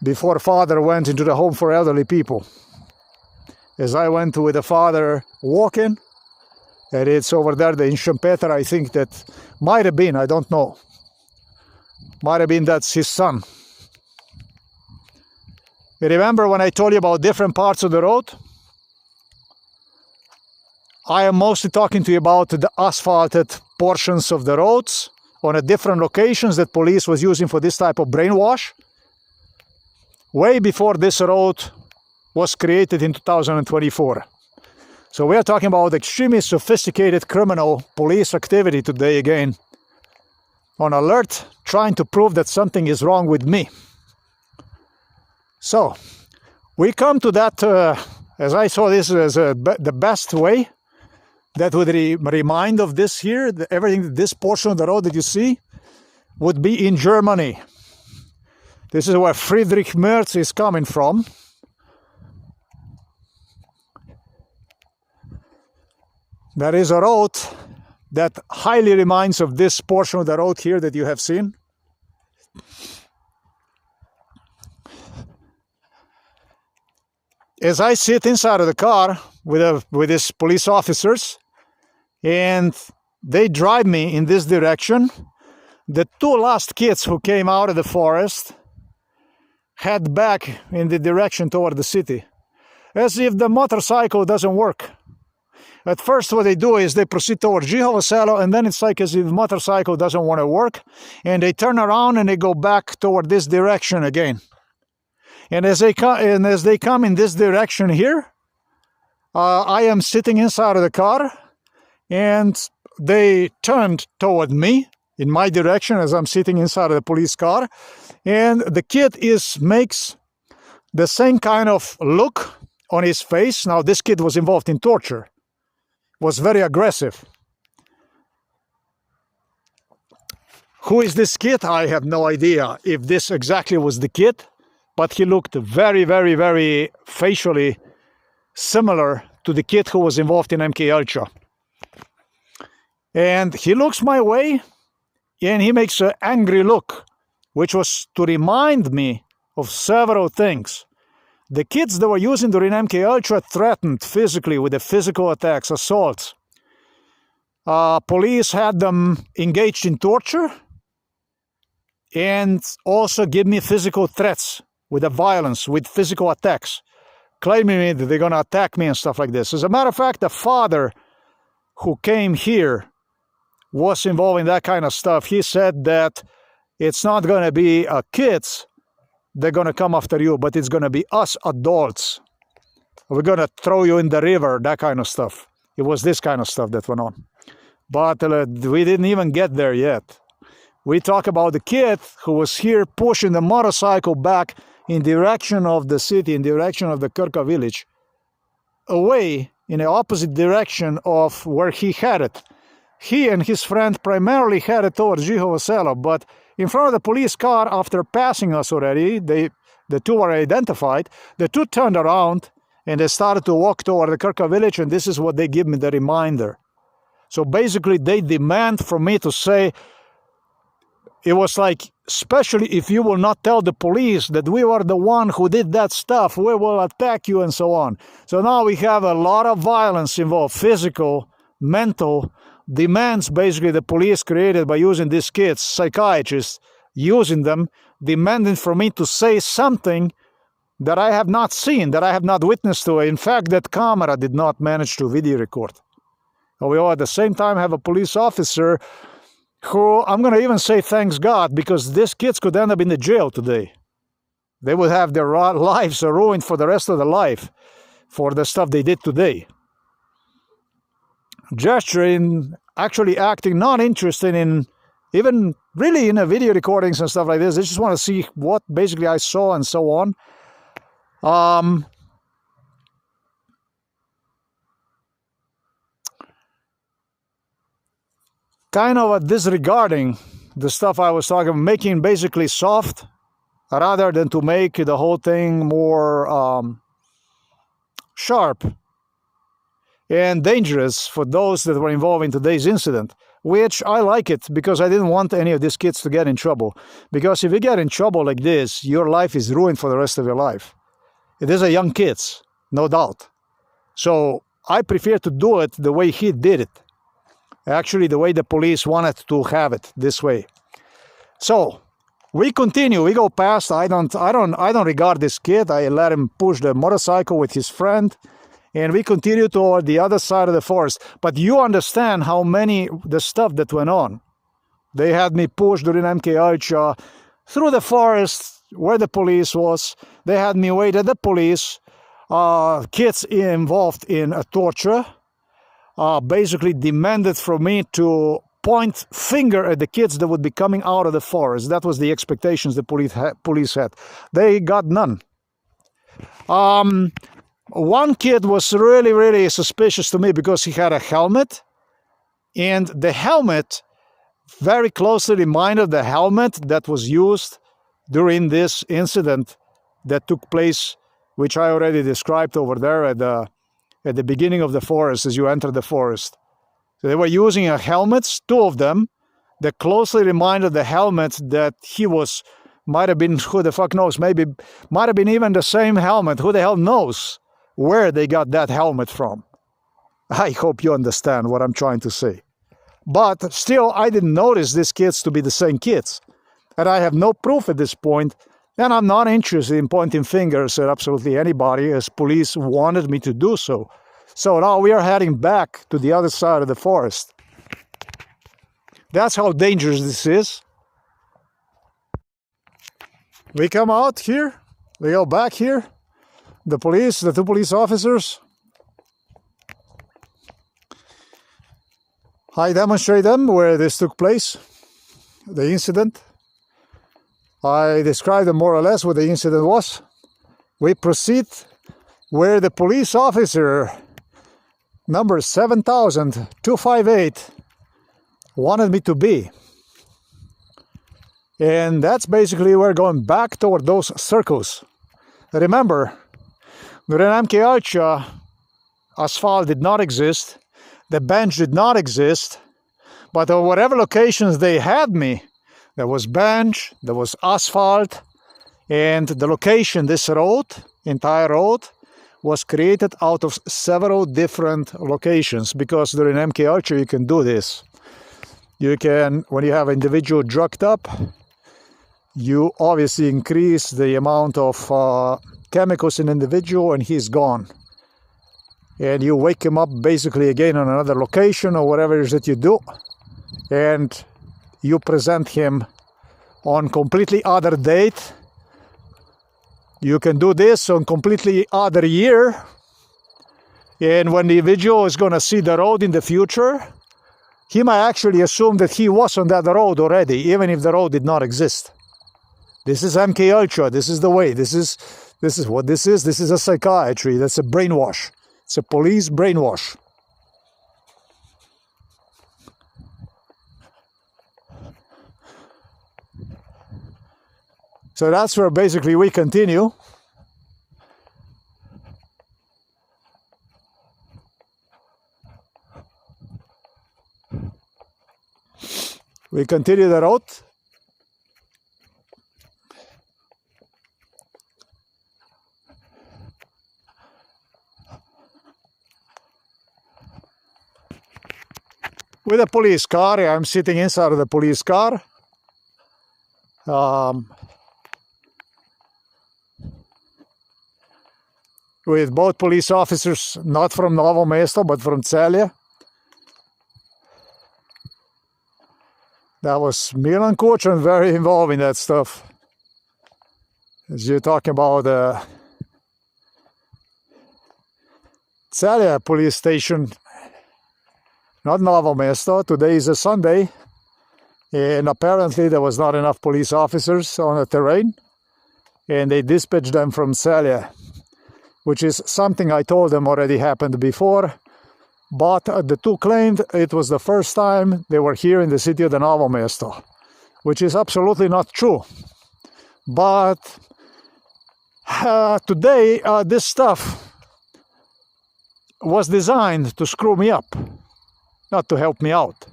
before father went into the home for elderly people. As I went with the father walking, and it's over there, in Šempeter, I think that might have been, I don't know. Might have been that's his son. You remember when I told you about different parts of the road? I am mostly talking to you about the asphalted portions of the roads on a different locations that police was using for this type of brainwash. Way before this road was created in 2024. So we are talking about extremely sophisticated criminal police activity today again. On alert, trying to prove that something is wrong with me. So, we come to that, as I saw this as the best way that would remind of this here, everything, this portion of the road that you see, would be in Germany. This is where Friedrich Merz is coming from. There is a road that highly reminds of this portion of the road here that you have seen. As I sit inside of the car with these police officers, and they drive me in this direction, the 2 last kids who came out of the forest head back in the direction toward the city, as if the motorcycle doesn't work. At first what they do is they proceed toward Žihovo selo, and then it's like as if the motorcycle doesn't want to work, and they turn around and they go back toward this direction again. And as they come in this direction here, I am sitting inside of the car, and they turned toward me in my direction as I'm sitting inside of the police car, and the kid makes the same kind of look on his face. Now this kid was involved in torture, was very aggressive. Who is this kid? I have no idea if this exactly was the kid, but he looked very, very, very facially similar to the kid who was involved in MK Ultra. And he looks my way, and he makes an angry look, which was to remind me of several things. The kids that were using during MK Ultra threatened physically with the physical attacks, assaults. Police had them engaged in torture, and also give me physical threats with the violence, with physical attacks, claiming that they're going to attack me and stuff like this. As a matter of fact, the father who came here was involved in that kind of stuff. He said that it's not going to be kids they're going to come after you, but it's going to be us adults. We're going to throw you in the river, that kind of stuff. It was this kind of stuff that went on. But we didn't even get there yet. We talk about the kid who was here pushing the motorcycle back in direction of the city, in direction of the Krka village, away in the opposite direction of where he headed. He and his friend primarily headed towards Žihovo selo, but in front of the police car, after passing us already, the 2 were identified, the 2 turned around and they started to walk toward the Krka village, and this is what they give me the reminder. So basically they demand from me to say, it was like, especially if you will not tell the police that we were the one who did that stuff, we will attack you and so on. So now we have a lot of violence involved, physical, mental, demands basically the police created by using these kids, psychiatrists, using them, demanding from me to say something that I have not seen, that I have not witnessed to. In fact, that camera did not manage to video record. And we all at the same time have a police officer who, I'm going to even say thanks God, because these kids could end up in the jail today. They would have their lives ruined for the rest of their life for the stuff they did today. Gesturing actually acting not interested in even really in video recordings and stuff like this. They just want to see what basically I saw and so on. Kind of disregarding the stuff I was talking about, making basically soft rather than to make the whole thing more sharp and dangerous for those that were involved in today's incident, which I like it because I didn't want any of these kids to get in trouble. Because if you get in trouble like this, your life is ruined for the rest of your life. These are young kids, no doubt. So I prefer to do it the way he did it. Actually, the way the police wanted to have it, this way. So we continue. We go past. I don't regard this kid. I let him push the motorcycle with his friend, and we continue toward the other side of the forest. But you understand how the stuff that went on. They had me pushed during MK through the forest where the police was. They had me wait at the police. Kids involved in a torture. Basically demanded from me to point finger at the kids that would be coming out of the forest. That was the expectations the police had. They got none. One kid was really, really suspicious to me because he had a helmet, and the helmet very closely reminded the helmet that was used during this incident that took place, which I already described over there at the beginning of the forest as you enter the forest. So they were using helmets, two of them, that closely reminded the helmet that he was, might have been, who the fuck knows, maybe might have been even the same helmet. Who the hell knows where they got that helmet from? I hope you understand what I'm trying to say. But still, I didn't notice these kids to be the same kids. And I have no proof at this point, and I'm not interested in pointing fingers at absolutely anybody, as police wanted me to do so. So now we are heading back to the other side of the forest. That's how dangerous this is. We come out here, we go back here, the two police officers. I demonstrate them where this took place, the incident. I describe them more or less what the incident was. We proceed where the police officer number 7,258 wanted me to be. And that's basically we're going back toward those circles. Remember, during MK asphalt did not exist, the bench did not exist, but at whatever locations they had me, there was bench, there was asphalt, and the location, this road, entire road, was created out of several different locations, because during MK you can do this. You can, when you have an individual drugged up, you obviously increase the amount of chemicals in the individual and he's gone. And you wake him up basically again on another location or whatever it is that you do, and you present him on completely other date. You can do this on completely other year, and when the individual is going to see the road in the future, he might actually assume that he was on that road already, even if the road did not exist. This is MK Ultra. This is the way. This is what this is. This is a psychiatry. That's a brainwash. It's a police brainwash. So that's where basically we continue. We continue the road. With a police car. I'm sitting inside of the police car. With both police officers, not from Novo Mesto, but from Celje. That was Milan Kučan, very involved in that stuff. As you're talking about Celje police station, not Novo Mesto. Today is a Sunday, and apparently there was not enough police officers on the terrain, and they dispatched them from Celje, which is something I told them already happened before, but the two claimed it was the first time they were here in the city of the Novo Mesto, which is absolutely not true. But today this stuff was designed to screw me up, not to help me out.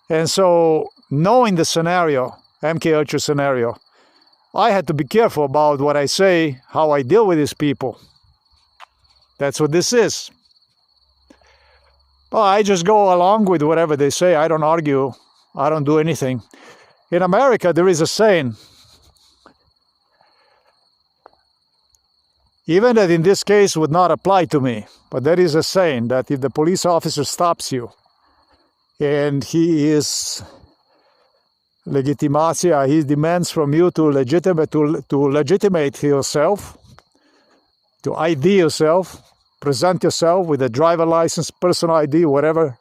And so, knowing the scenario, MK Ultra scenario, I had to be careful about what I say, how I deal with these people. That's what this is. Well, I just go along with whatever they say. I don't argue. I don't do anything. In America, there is a saying, even that in this case would not apply to me, but there is a saying that if the police officer stops you and he is legitimatia, he demands from you to legitimate yourself, to ID yourself, present yourself with a driver license, personal ID, whatever,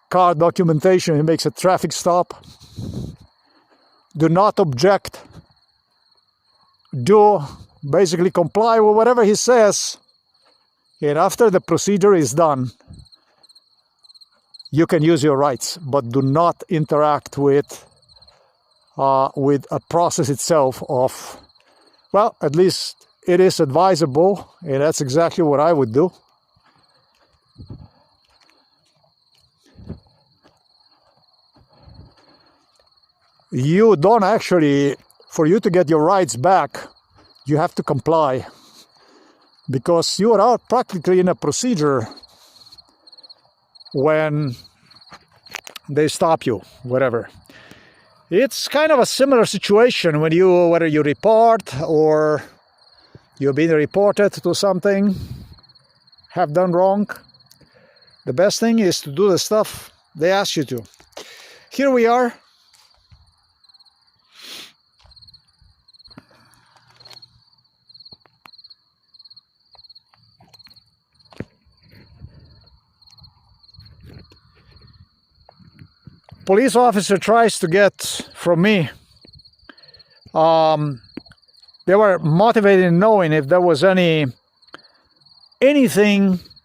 car documentation, he makes a traffic stop. Do not object. Do basically comply with whatever he says, and after the procedure is done, you can use your rights, but do not interact with a process itself of, well, at least it is advisable, and that's exactly what I would do. You don't actually, for you to get your rights back, you have to comply, because you are out practically in a procedure when they stop you, whatever. It's kind of a similar situation when whether you report or you've been reported to something, have done wrong. The best thing is to do the stuff they ask you to. Here we are. Police officer tries to get from me. They were motivated in knowing if there was anything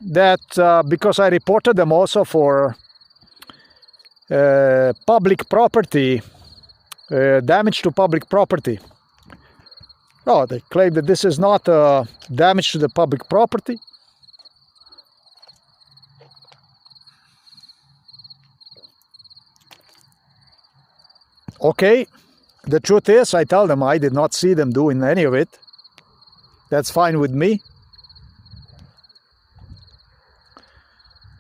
that, because I reported them also for public property, damage to public property. Oh, they claim that this is not damage to the public property. Okay, the truth is, I tell them I did not see them doing any of it. That's fine with me.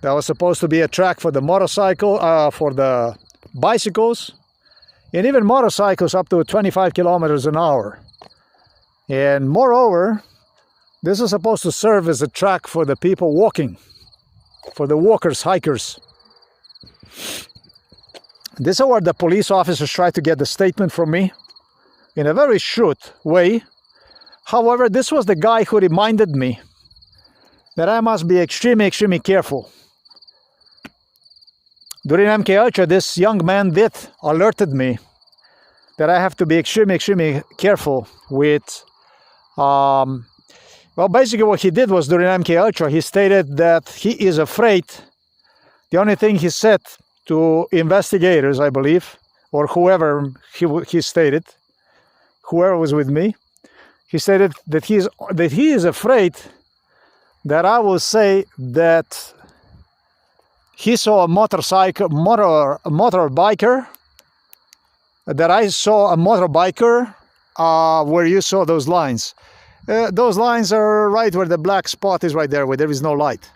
That was supposed to be a track for the motorcycle, for the bicycles, and even motorcycles up to 25 kilometers an hour. And moreover, this is supposed to serve as a track for the people walking, for the walkers, hikers. This is where the police officers tried to get the statement from me in a very short way. However, this was the guy who reminded me that I must be extremely, extremely careful. During MK Ultra, this young man alerted me that I have to be extremely, extremely careful with, well, basically what he did was during MK Ultra, he stated that he is afraid. The only thing he said to investigators, I believe, or whoever he stated, whoever was with me, he stated that he is afraid that I will say that he saw a motorbiker, that I saw a motorbiker where you saw those lines. Those lines are right where the black spot is, right there, where there is no light.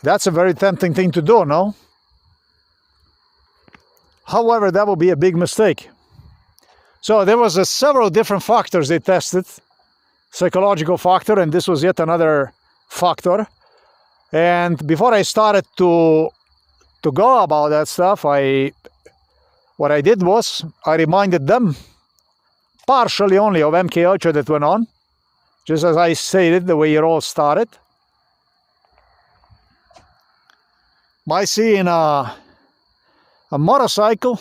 That's a very tempting thing to do, no? However, that would be a big mistake. So there was several different factors they tested. Psychological factor, and this was yet another factor. And before I started to go about that stuff, what I did was I reminded them partially only of MK Ultra that went on. just as I stated, the way it all started. By seeing a motorcycle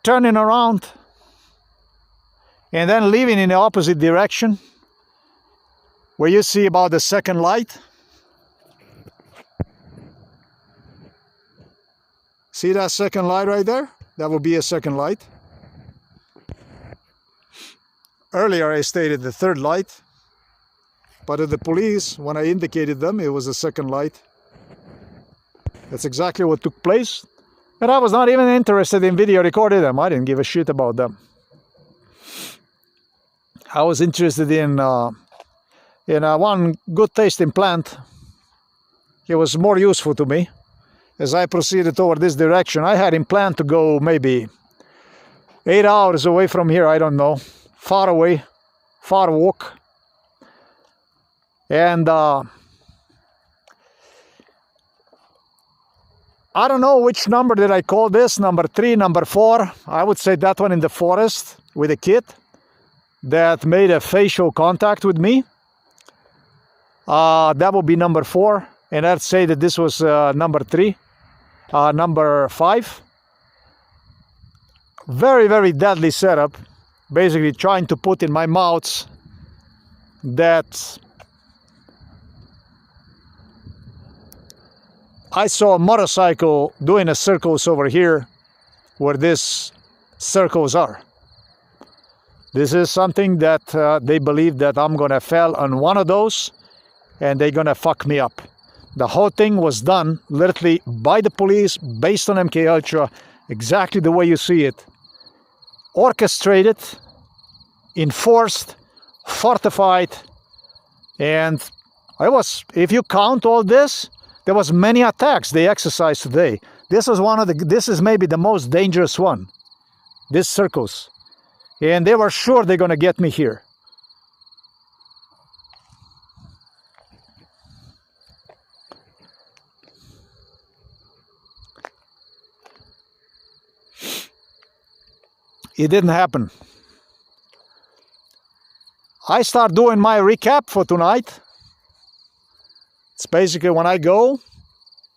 turning around and then leaving in the opposite direction, where you see about the second light. See that second light right there? That will be a second light. Earlier I stated the third light, but at the police, when I indicated them, it was the second light. That's exactly what took place. And I was not even interested in video recording them. I didn't give a shit about them. I was interested in one good tasting plant. It was more useful to me. As I proceeded toward this direction, I had in plan to go maybe 8 hours away from here, I don't know, far away, far walk. And I don't know which number did I call this, number 3, number 4. I would say that one in the forest with a kid that made a facial contact with me. That would be number 4. And I'd say that this was number 3. Number 5. Very, very deadly setup. Basically trying to put in my mouth that I saw a motorcycle doing a circles over here where these circles are. This is something that they believe that I'm gonna fall on one of those and they're gonna fuck me up. The whole thing was done literally by the police based on MK Ultra, exactly the way you see it. Orchestrated, enforced, fortified, and I was, if you count all this, there was many attacks they exercised today. This is maybe the most dangerous one. These circles. And they were sure they're gonna get me here. It didn't happen. I start doing my recap for tonight. It's basically when I go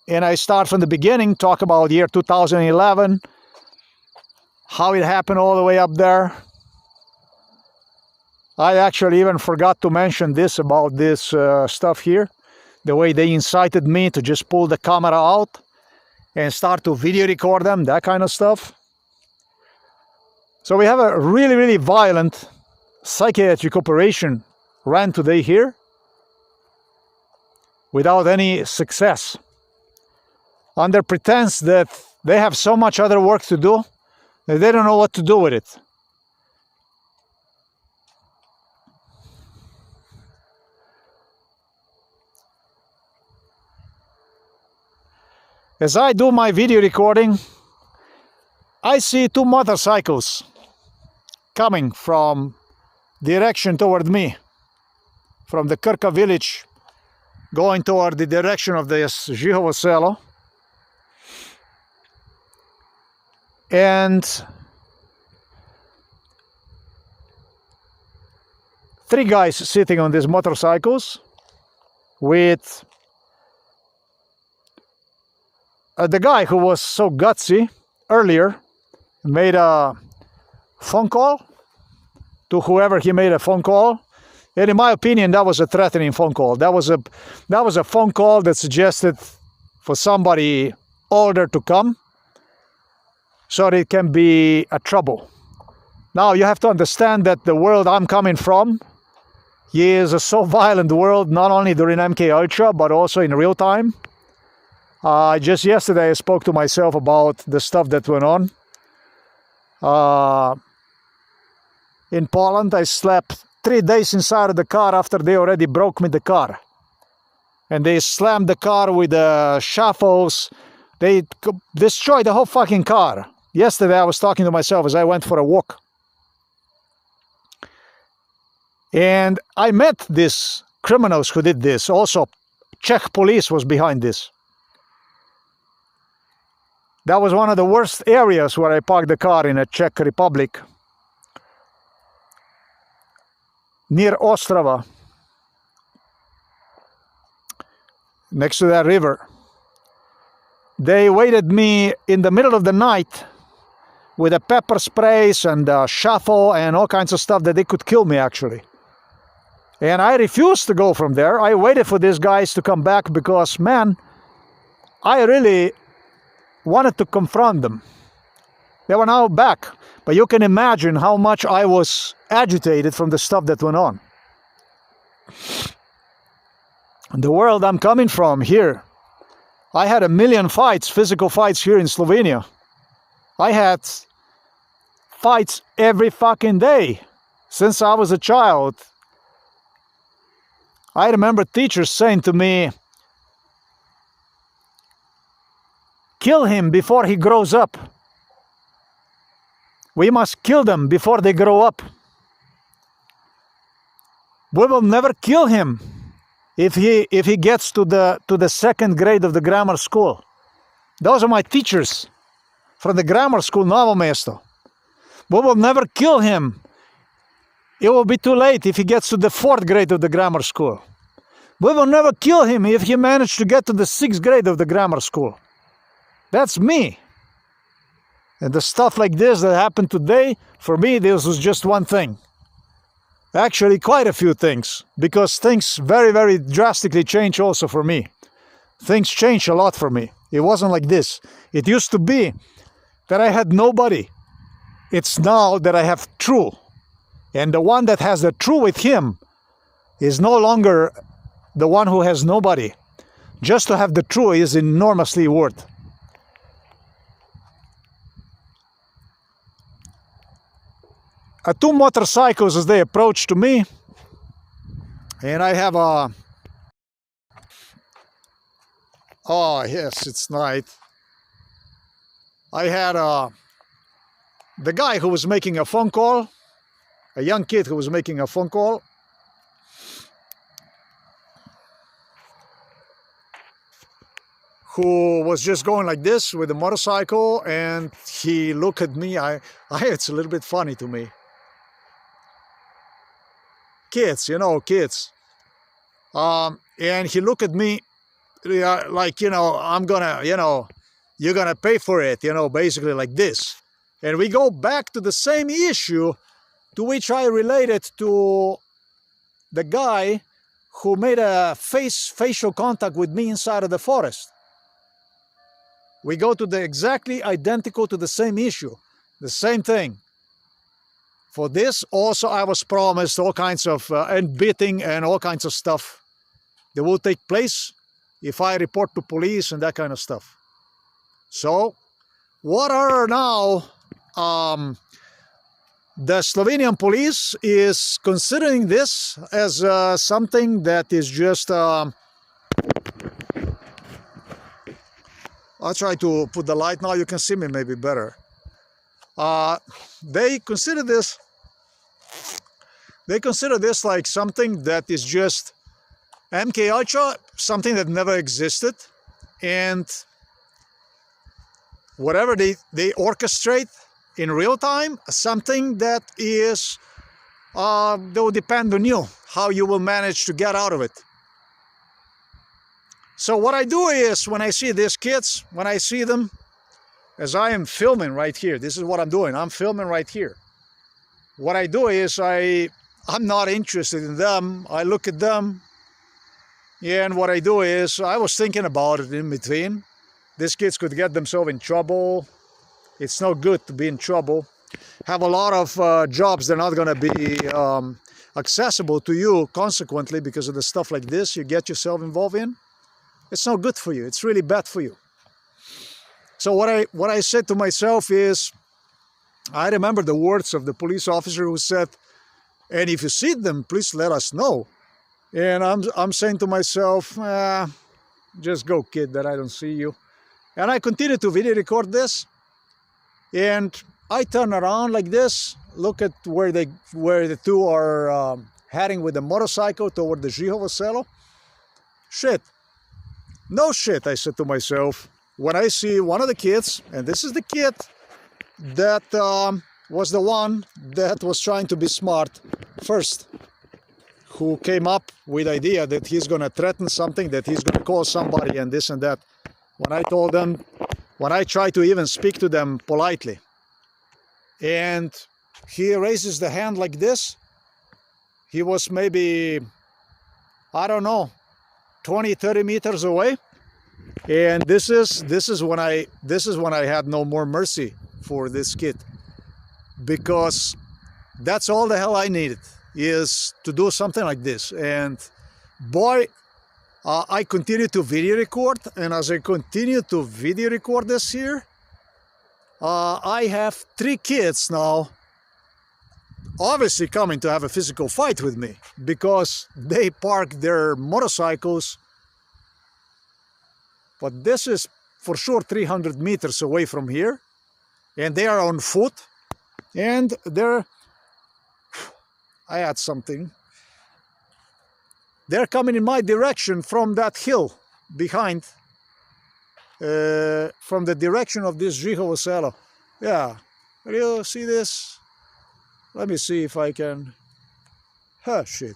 and I start from the beginning, talk about year 2011, how it happened all the way up there. I actually even forgot to mention this about this stuff here, the way they incited me to just pull the camera out and start to video record them, that kind of stuff. So we have a really, really violent psychiatric operation ran today here without any success. Under pretense that they have so much other work to do that they don't know what to do with it. As I do my video recording, I see 2 motorcycles coming from direction toward me, from the Krka village, going toward the direction of the Žihovo selo. And 3 guys sitting on these motorcycles with the guy who was so gutsy earlier made a phone call to whoever he made a phone call, and in my opinion that was a threatening phone call. That was a phone call that suggested for somebody older to come so it can be a trouble. Now you have to understand that the world I'm coming from is a so violent world, not only during MK Ultra but also in real time. Just yesterday I spoke to myself about the stuff that went on. In Poland, I slept 3 days inside of the car after they already broke me the car. And they slammed the car with the shuffles. They destroyed the whole fucking car. Yesterday I was talking to myself as I went for a walk. And I met these criminals who did this. Also, Czech police was behind this. That was one of the worst areas where I parked the car in the Czech Republic. near Ostrava, next to that river. They waited me in the middle of the night with a pepper sprays and shovel and all kinds of stuff that they could kill me, actually. And I refused to go from there. I waited for these guys to come back because, man, I really wanted to confront them. They were now back, but you can imagine how much I was agitated from the stuff that went on. The world I'm coming from here, I had a million fights, physical fights here in Slovenia. I had fights every fucking day since I was a child. I remember teachers saying to me, kill him before he grows up. We must kill them before they grow up. We will never kill him if he gets to the second grade of the grammar school. Those are my teachers from the grammar school, Novo Mesto. We will never kill him. It will be too late if he gets to the 4th grade of the grammar school. We will never kill him if he managed to get to the 6th grade of the grammar school. That's me. And the stuff like this that happened today, for me, this was just one thing. Actually, quite a few things, because things very, very drastically change also for me. Things change a lot for me. It wasn't like this. It used to be that I had nobody. It's now that I have true. And the one that has the true with him is no longer the one who has nobody. Just to have the true is enormously worth. Two motorcycles as they approach to me, and I have a, oh yes, it's night. I had the guy who was making a phone call, a young kid who was making a phone call, who was just going like this with a motorcycle, and he looked at me. It's a little bit funny to me. Kids, you know, kids. And he looked at me like, you know, I'm gonna, you know, you're gonna pay for it, you know, basically like this. And we go back to the same issue to which I related to the guy who made a facial contact with me inside of the forest. We go to the exactly identical to the same issue, the same thing. For this, also, I was promised all kinds of, and beating and all kinds of stuff that will take place if I report to police and that kind of stuff. So, what are now, the Slovenian police is considering this as something that is just, I'll try to put the light now, you can see me maybe better. They consider this like something that is just MK Ultra, something that never existed, and whatever they orchestrate in real time, something that is that will depend on you, how you will manage to get out of it. So what I do is, when I see these kids, when I see them, as I am filming right here, this is what I'm doing, I'm filming right here. What I do is I'm not interested in them. I look at them, and what I do is, I was thinking about it in between. These kids could get themselves in trouble. It's no good to be in trouble. Have a lot of jobs that are not going to be accessible to you, consequently, because of the stuff like this you get yourself involved in. It's not good for you. It's really bad for you. So what I said to myself is, I remember the words of the police officer who said, and if you see them, please let us know. And I'm saying to myself, just go, kid, that I don't see you. And I continue to video record this. And I turn around like this, look at where the two are heading with the motorcycle toward the Žihovo selo. Shit. No shit, I said to myself, when I see one of the kids, and this is the kid that was the one that was trying to be smart first. who came up with the idea that he's going to threaten something, that he's going to call somebody and this and that. When I told them, when I tried to even speak to them politely, and he raises the hand like this, he was maybe, I don't know, 20-30 meters away, and this is when I had no more mercy for this kid, because that's all the hell I needed, is to do something like this. And boy, I continue to video record, and as I continue to video record this here, I have 3 kids now obviously coming to have a physical fight with me, because they park their motorcycles, but this is for sure 300 meters away from here, and they are on foot, and I had something. They're coming in my direction from that hill behind, from the direction of this Žihovo selo. Yeah, do you see this? Let me see if I can. Oh, shit.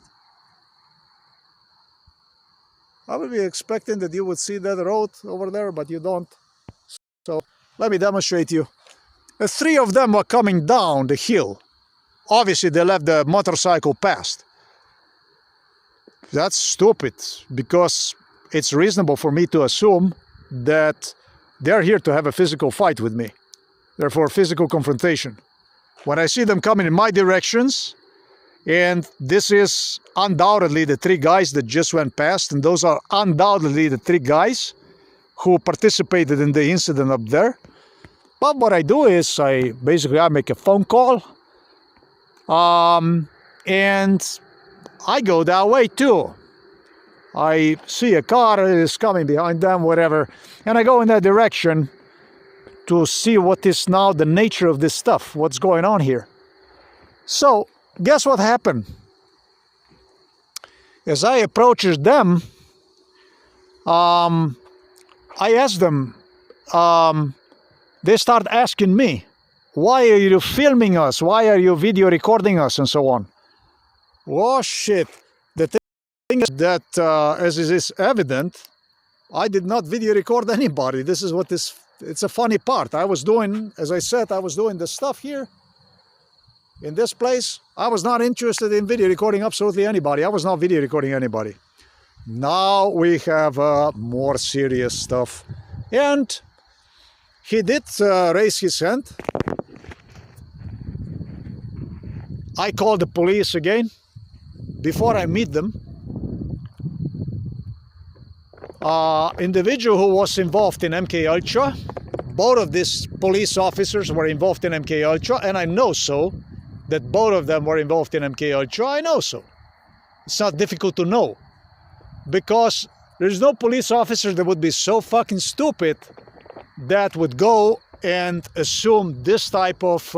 I would be expecting that you would see that road over there, but you don't. So let me demonstrate you. 3 of them were coming down the hill. Obviously, they left the motorcycle past. That's stupid, because it's reasonable for me to assume that they're here to have a physical fight with me. Therefore, physical confrontation. When I see them coming in my directions, and this is undoubtedly the 3 guys that just went past, and those are undoubtedly the 3 guys who participated in the incident up there. But what I do is I make a phone call, and I go that way too. I see a car is coming behind them, whatever, and I go in that direction to see what is now the nature of this stuff, what's going on here. So, guess what happened? As I approached them, I asked them, they start asking me, why are you filming us? Why are you video recording us? And so on. Oh shit. The thing is that, as is evident, I did not video record anybody. This is what this, it's a funny part. I was doing, as I said, I was doing the stuff here in this place. I was not interested in video recording absolutely anybody. I was not video recording anybody. Now we have more serious stuff. And he did raise his hand. I called the police again before I meet them. Individual who was involved in MK Ultra. Both of these police officers were involved in MK Ultra, and I know so that both of them were involved in MK Ultra. I know so. It's not difficult to know, because there's no police officer that would be so fucking stupid that would go and assume this type of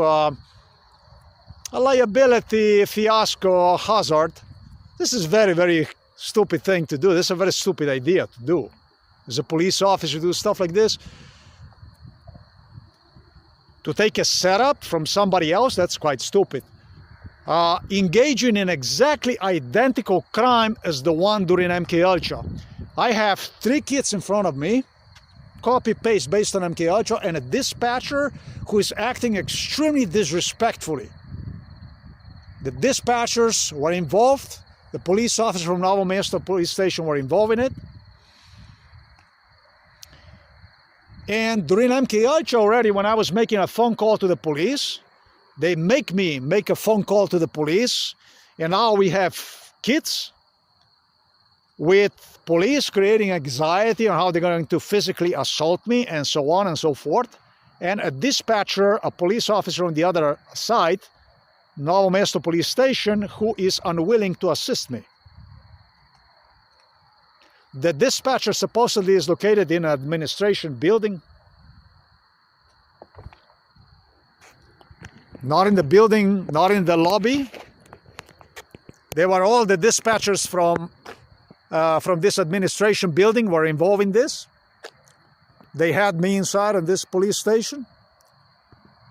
a liability, fiasco, hazard. This is very, very stupid thing to do. This is a very stupid idea to do. As a police officer, do stuff like this. To take a setup from somebody else, that's quite stupid. Engaging in exactly identical crime as the one during MK Ultra. I have 3 kids in front of me, copy-paste based on MK Ultra, and a dispatcher who is acting extremely disrespectfully. The dispatchers were involved. The police officers from Novo Mesto police station were involved in it. And during MK Ultra already, when I was making a phone call to the police, they make me make a phone call to the police. And now we have kids with police creating anxiety on how they're going to physically assault me and so on and so forth. And a dispatcher, a police officer on the other side, Novo Mesto police station, who is unwilling to assist me. The dispatcher supposedly is located in an administration building. Not in the building, not in the lobby. They were all the dispatchers from this administration building were involved in this. They had me inside of this police station.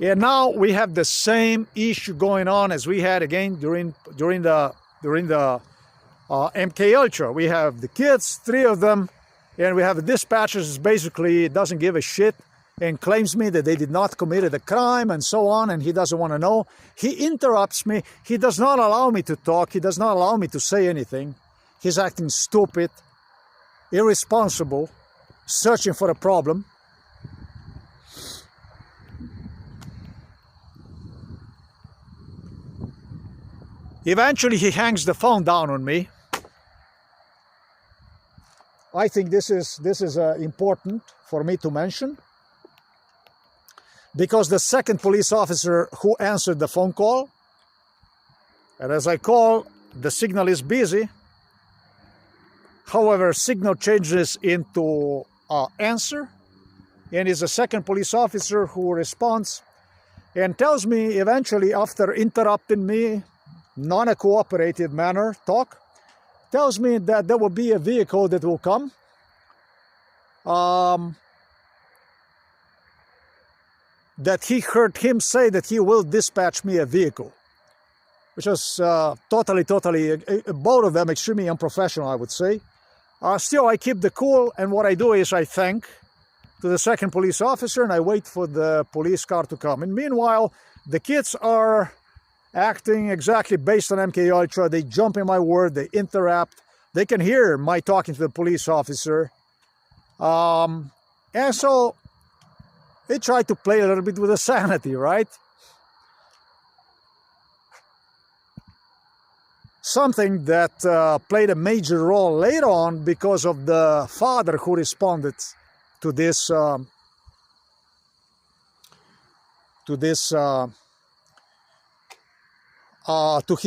And now we have the same issue going on as we had again during the MK Ultra. We have the kids, 3 of them, and we have the dispatchers basically doesn't give a shit and claims me that they did not commit a crime and so on, and he doesn't want to know. He interrupts me. He does not allow me to talk. He does not allow me to say anything. He's acting stupid, irresponsible, searching for a problem. Eventually he hangs the phone down on me. I think this is important for me to mention, because the second police officer who answered the phone call, and as I call, the signal is busy. However, signal changes into answer, and is a second police officer who responds and tells me eventually, after interrupting me, not a cooperative manner talk, tells me that there will be a vehicle that will come. That he heard him say that he will dispatch me a vehicle, which was totally, both of them extremely unprofessional, I would say. Still, I keep the cool, and what I do is I thank to the second police officer, and I wait for the police car to come. And meanwhile, the kids are acting exactly based on MK Ultra. They jump in my word, they interrupt. They can hear my talking to the police officer. And so they try to play a little bit with the sanity, right? Something that played a major role later on because of the father who responded to this to his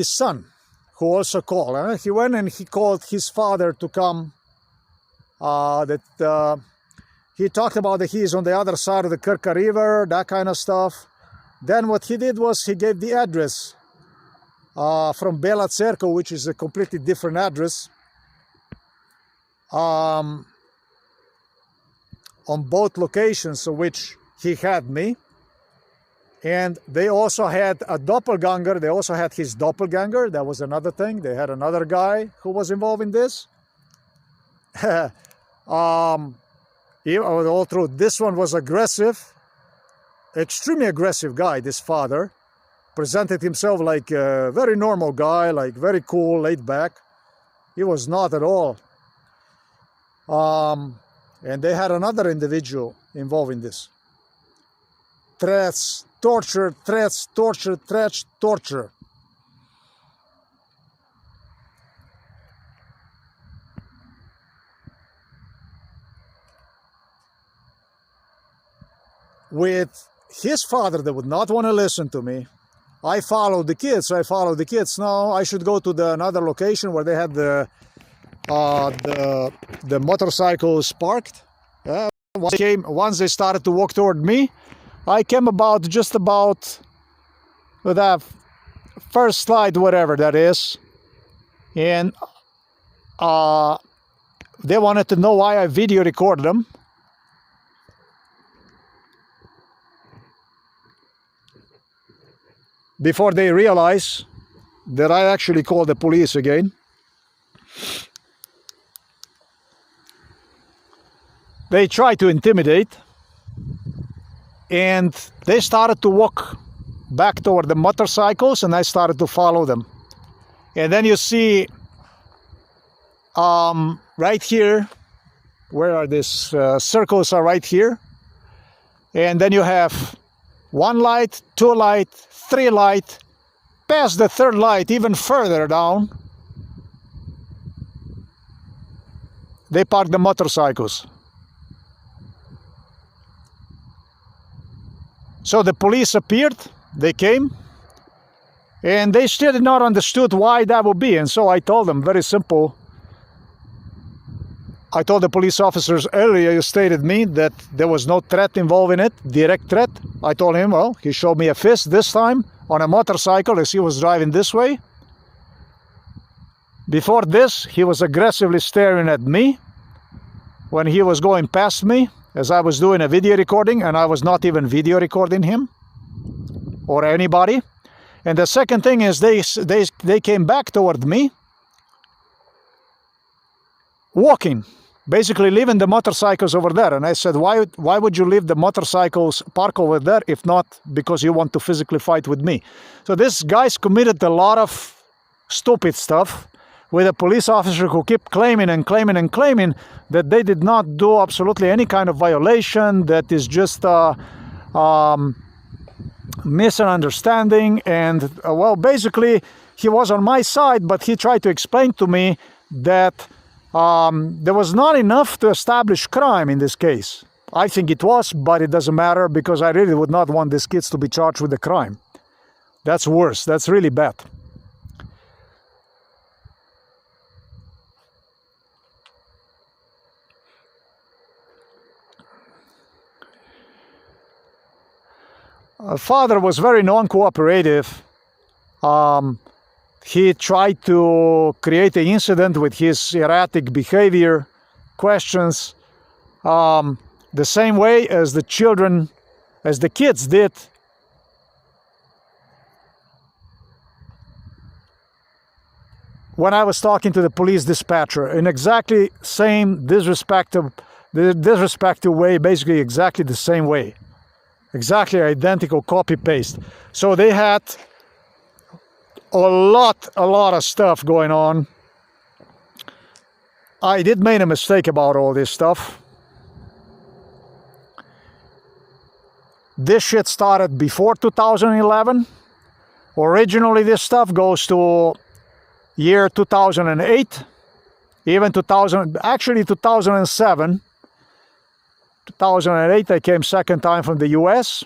son, who also called. He went and he called his father to come. He talked about that he is on the other side of the Krka River, that kind of stuff. Then what he did was he gave the address from Bela Crkva, which is a completely different address, on both locations of which he had me. And they also had a doppelganger. They also had his doppelganger. That was another thing. They had another guy who was involved in this. All through, this one was aggressive, extremely aggressive guy, this father. Presented himself like a very normal guy, like very cool, laid back. He was not at all. And they had another individual involved in this. Threats, torture, threats, torture, threats, torture. With his father, they would not want to listen to me. I followed the kids. Now I should go to another location where they had the motorcycles parked. Once they started to walk toward me, I came just about with that first slide, whatever that is, and they wanted to know why I video recorded them. Before they realize that I actually called the police again. They tried to intimidate, and they started to walk back toward the motorcycles, and I started to follow them. And then you see right here, where are these circles are right here, and then you have 1 light, 2 light, 3 light, past the 3rd light, even further down, they parked the motorcycles. So the police appeared, they came, and they still did not understood why that would be. And so I told them, very simple. I told the police officers earlier, you stated me that there was no threat involved in it, direct threat. I told him, well, he showed me a fist this time on a motorcycle as he was driving this way. Before this, he was aggressively staring at me when he was going past me as I was doing a video recording, and I was not even video recording him or anybody. And the second thing is they came back toward me, walking, basically leaving the motorcycles over there. And I said, why would you leave the motorcycles park over there if not because you want to physically fight with me? So this guy's committed a lot of stupid stuff with a police officer who kept claiming and claiming and claiming that they did not do absolutely any kind of violation, that is just misunderstanding. And well, basically he was on my side, but he tried to explain to me that there was not enough to establish crime in this case. I think it was, but it doesn't matter because I really would not want these kids to be charged with a crime. That's worse. That's really bad. Father was very non-cooperative. He tried to create an incident with his erratic behavior, questions, the same way as the kids did. When I was talking to the police dispatcher in exactly same disrespectful way, basically exactly the same way. Exactly identical copy-paste. So they had a lot of stuff going on. I did make a mistake about all this stuff. This shit started before 2011. Originally this stuff goes to year 2008, even 2007. 2008 I came second time from the US.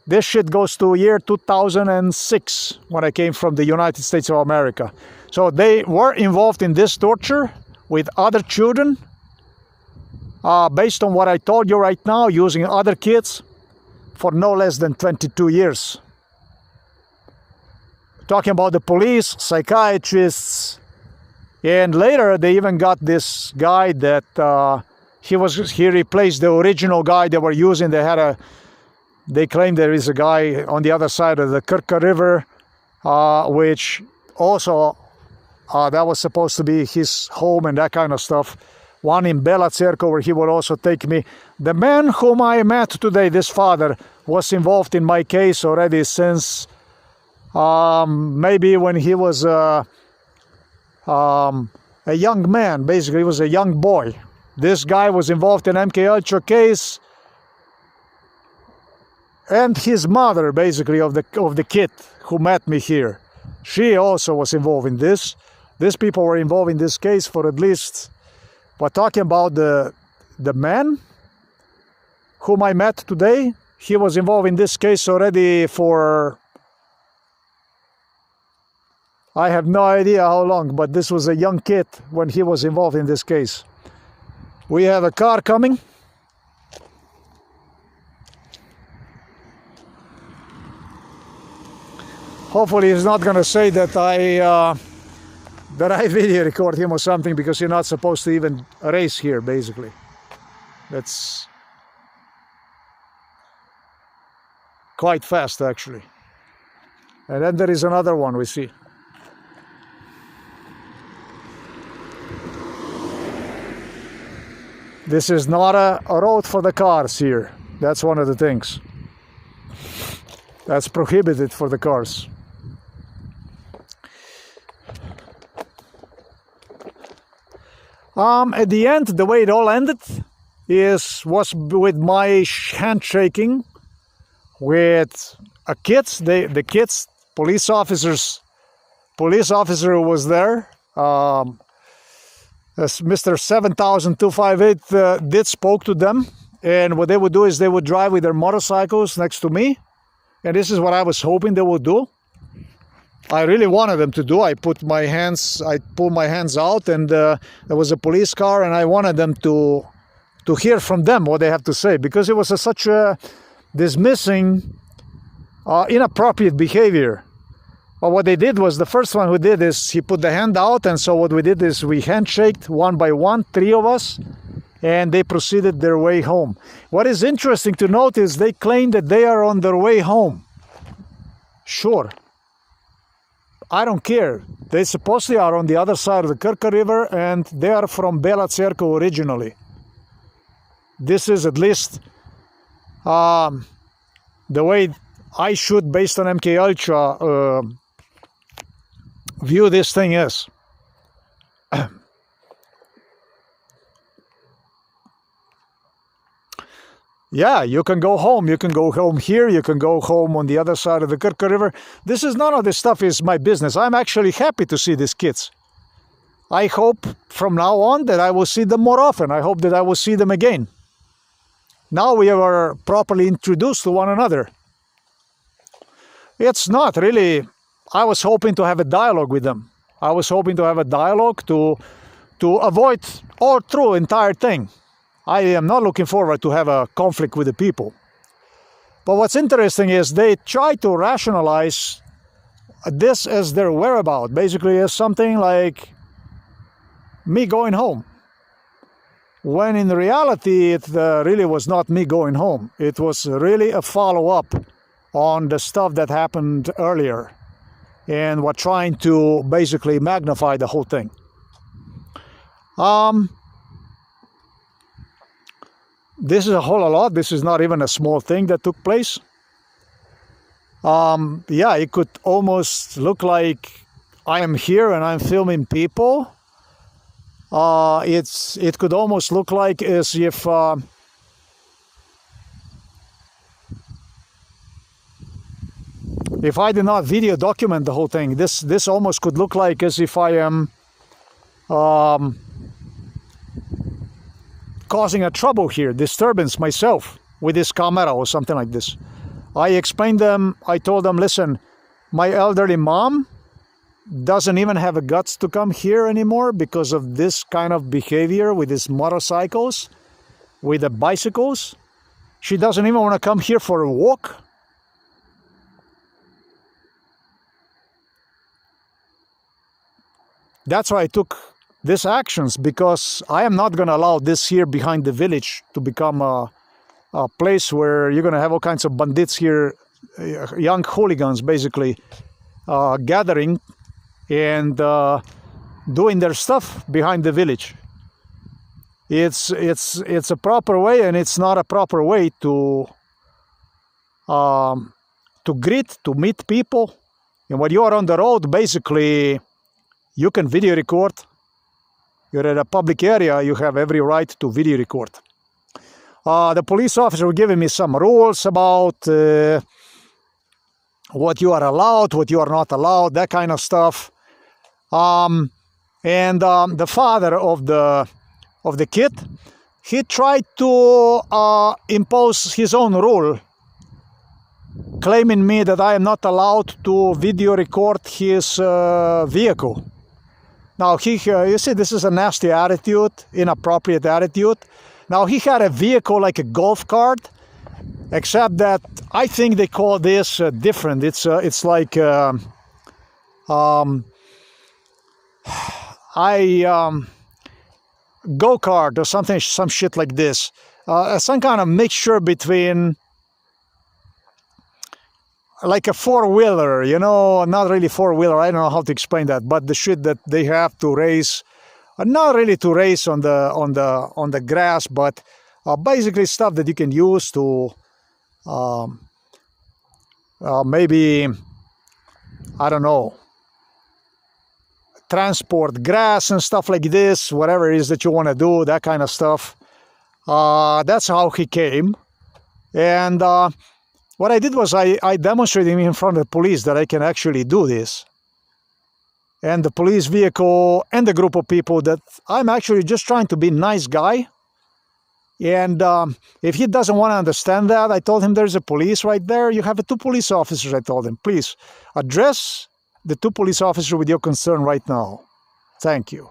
This shit goes to year 2006 when I came from the United States of America. So they were involved in this torture with other children, based on what I told you right now, using other kids for no less than 22 years. Talking about the police, psychiatrists, and later they even got this guy that he replaced the original guy they were using. They claim there is a guy on the other side of the Krka River, which also that was supposed to be his home and that kind of stuff. One in Bela Crkva where he would also take me. The man whom I met today, this father, was involved in my case already since maybe when he was a young man. Basically, he was a young boy. This guy was involved in MK Ultra case, and his mother, basically, of the kid who met me here, she also was involved in this. These people were involved in this case for at least. But talking about the man whom I met today, he was involved in this case already for, I have no idea how long, but this was a young kid when he was involved in this case. We have a car coming. Hopefully he's not going to say that I video record him or something, because you're not supposed to even race here, basically. That's quite fast, actually. And then there is another one we see. This is not a road for the cars here. That's one of the things. That's prohibited for the cars. At the end, the way it all ended was with my handshaking with a kids. The kids, police officer who was there. Mr. 7258 did spoke to them, and what they would do is they would drive with their motorcycles next to me, and this is what I was hoping they would do. I really wanted them to do. I pulled my hands out, and there was a police car, and I wanted them to hear from them what they have to say, because it was such a dismissing, inappropriate behavior. But what they did was, the first one who did is he put the hand out, and so what we did is we handshaked one by one, 3 of us, and they proceeded their way home. What is interesting to note is they claim that they are on their way home. Sure. I don't care. They supposedly are on the other side of the Krka River, and they are from Bela Crkva originally. This is at least the way I should, based on MK Ultra, view this thing is. Yeah, you can go home. You can go home here. You can go home on the other side of the Krka River. This is none of this stuff is my business. I'm actually happy to see these kids. I hope from now on that I will see them more often. I hope that I will see them again. Now we are properly introduced to one another. It's not really. I was hoping to have a dialogue with them. I was hoping to have a dialogue to avoid all through entire thing. I am not looking forward to have a conflict with the people. But what's interesting is they try to rationalize this as their whereabout, basically as something like me going home. When in reality, it really was not me going home. It was really a follow-up on the stuff that happened earlier. And we're trying to basically magnify the whole thing. This is a whole lot. This is not even a small thing that took place. Yeah, it could almost look like I am here and I'm filming people. It could almost look like as if I did not video document the whole thing. This almost could look like as if I am causing a trouble here, disturbance myself with this camera or something like this. I explained them, I told them, listen, my elderly mom doesn't even have the guts to come here anymore because of this kind of behavior with these motorcycles, with the bicycles. She doesn't even want to come here for a walk. That's why I took these actions, because I am not going to allow this here behind the village to become a place where you're going to have all kinds of bandits here, young hooligans basically, gathering and doing their stuff behind the village. It's a proper way, and it's not a proper way to greet, to meet people. And when you are on the road, basically, you can video record. You're at a public area, you have every right to video record. The police officer was giving me some rules about what you are allowed, what you are not allowed, that kind of stuff. And the father of the kid, he tried to impose his own rule, claiming me that I am not allowed to video record his vehicle. Now, you see, this is a nasty attitude, inappropriate attitude. Now, he had a vehicle like a golf cart, except that I think they call this different. It's like go-kart or something, some shit like this. Some kind of mixture between like a four-wheeler, you know, not really four-wheeler, I don't know how to explain that, but the shit that they have to race, not really to race on the grass, but basically stuff that you can use to maybe, I don't know, transport grass and stuff like this, whatever it is that you want to do, that kind of stuff. That's how he came. And what I did was I demonstrated him in front of the police that I can actually do this. And the police vehicle and the group of people that I'm actually just trying to be a nice guy. And if he doesn't want to understand that, I told him there's a police right there. You have 2 police officers, I told him. Please address the 2 police officers with your concern right now. Thank you.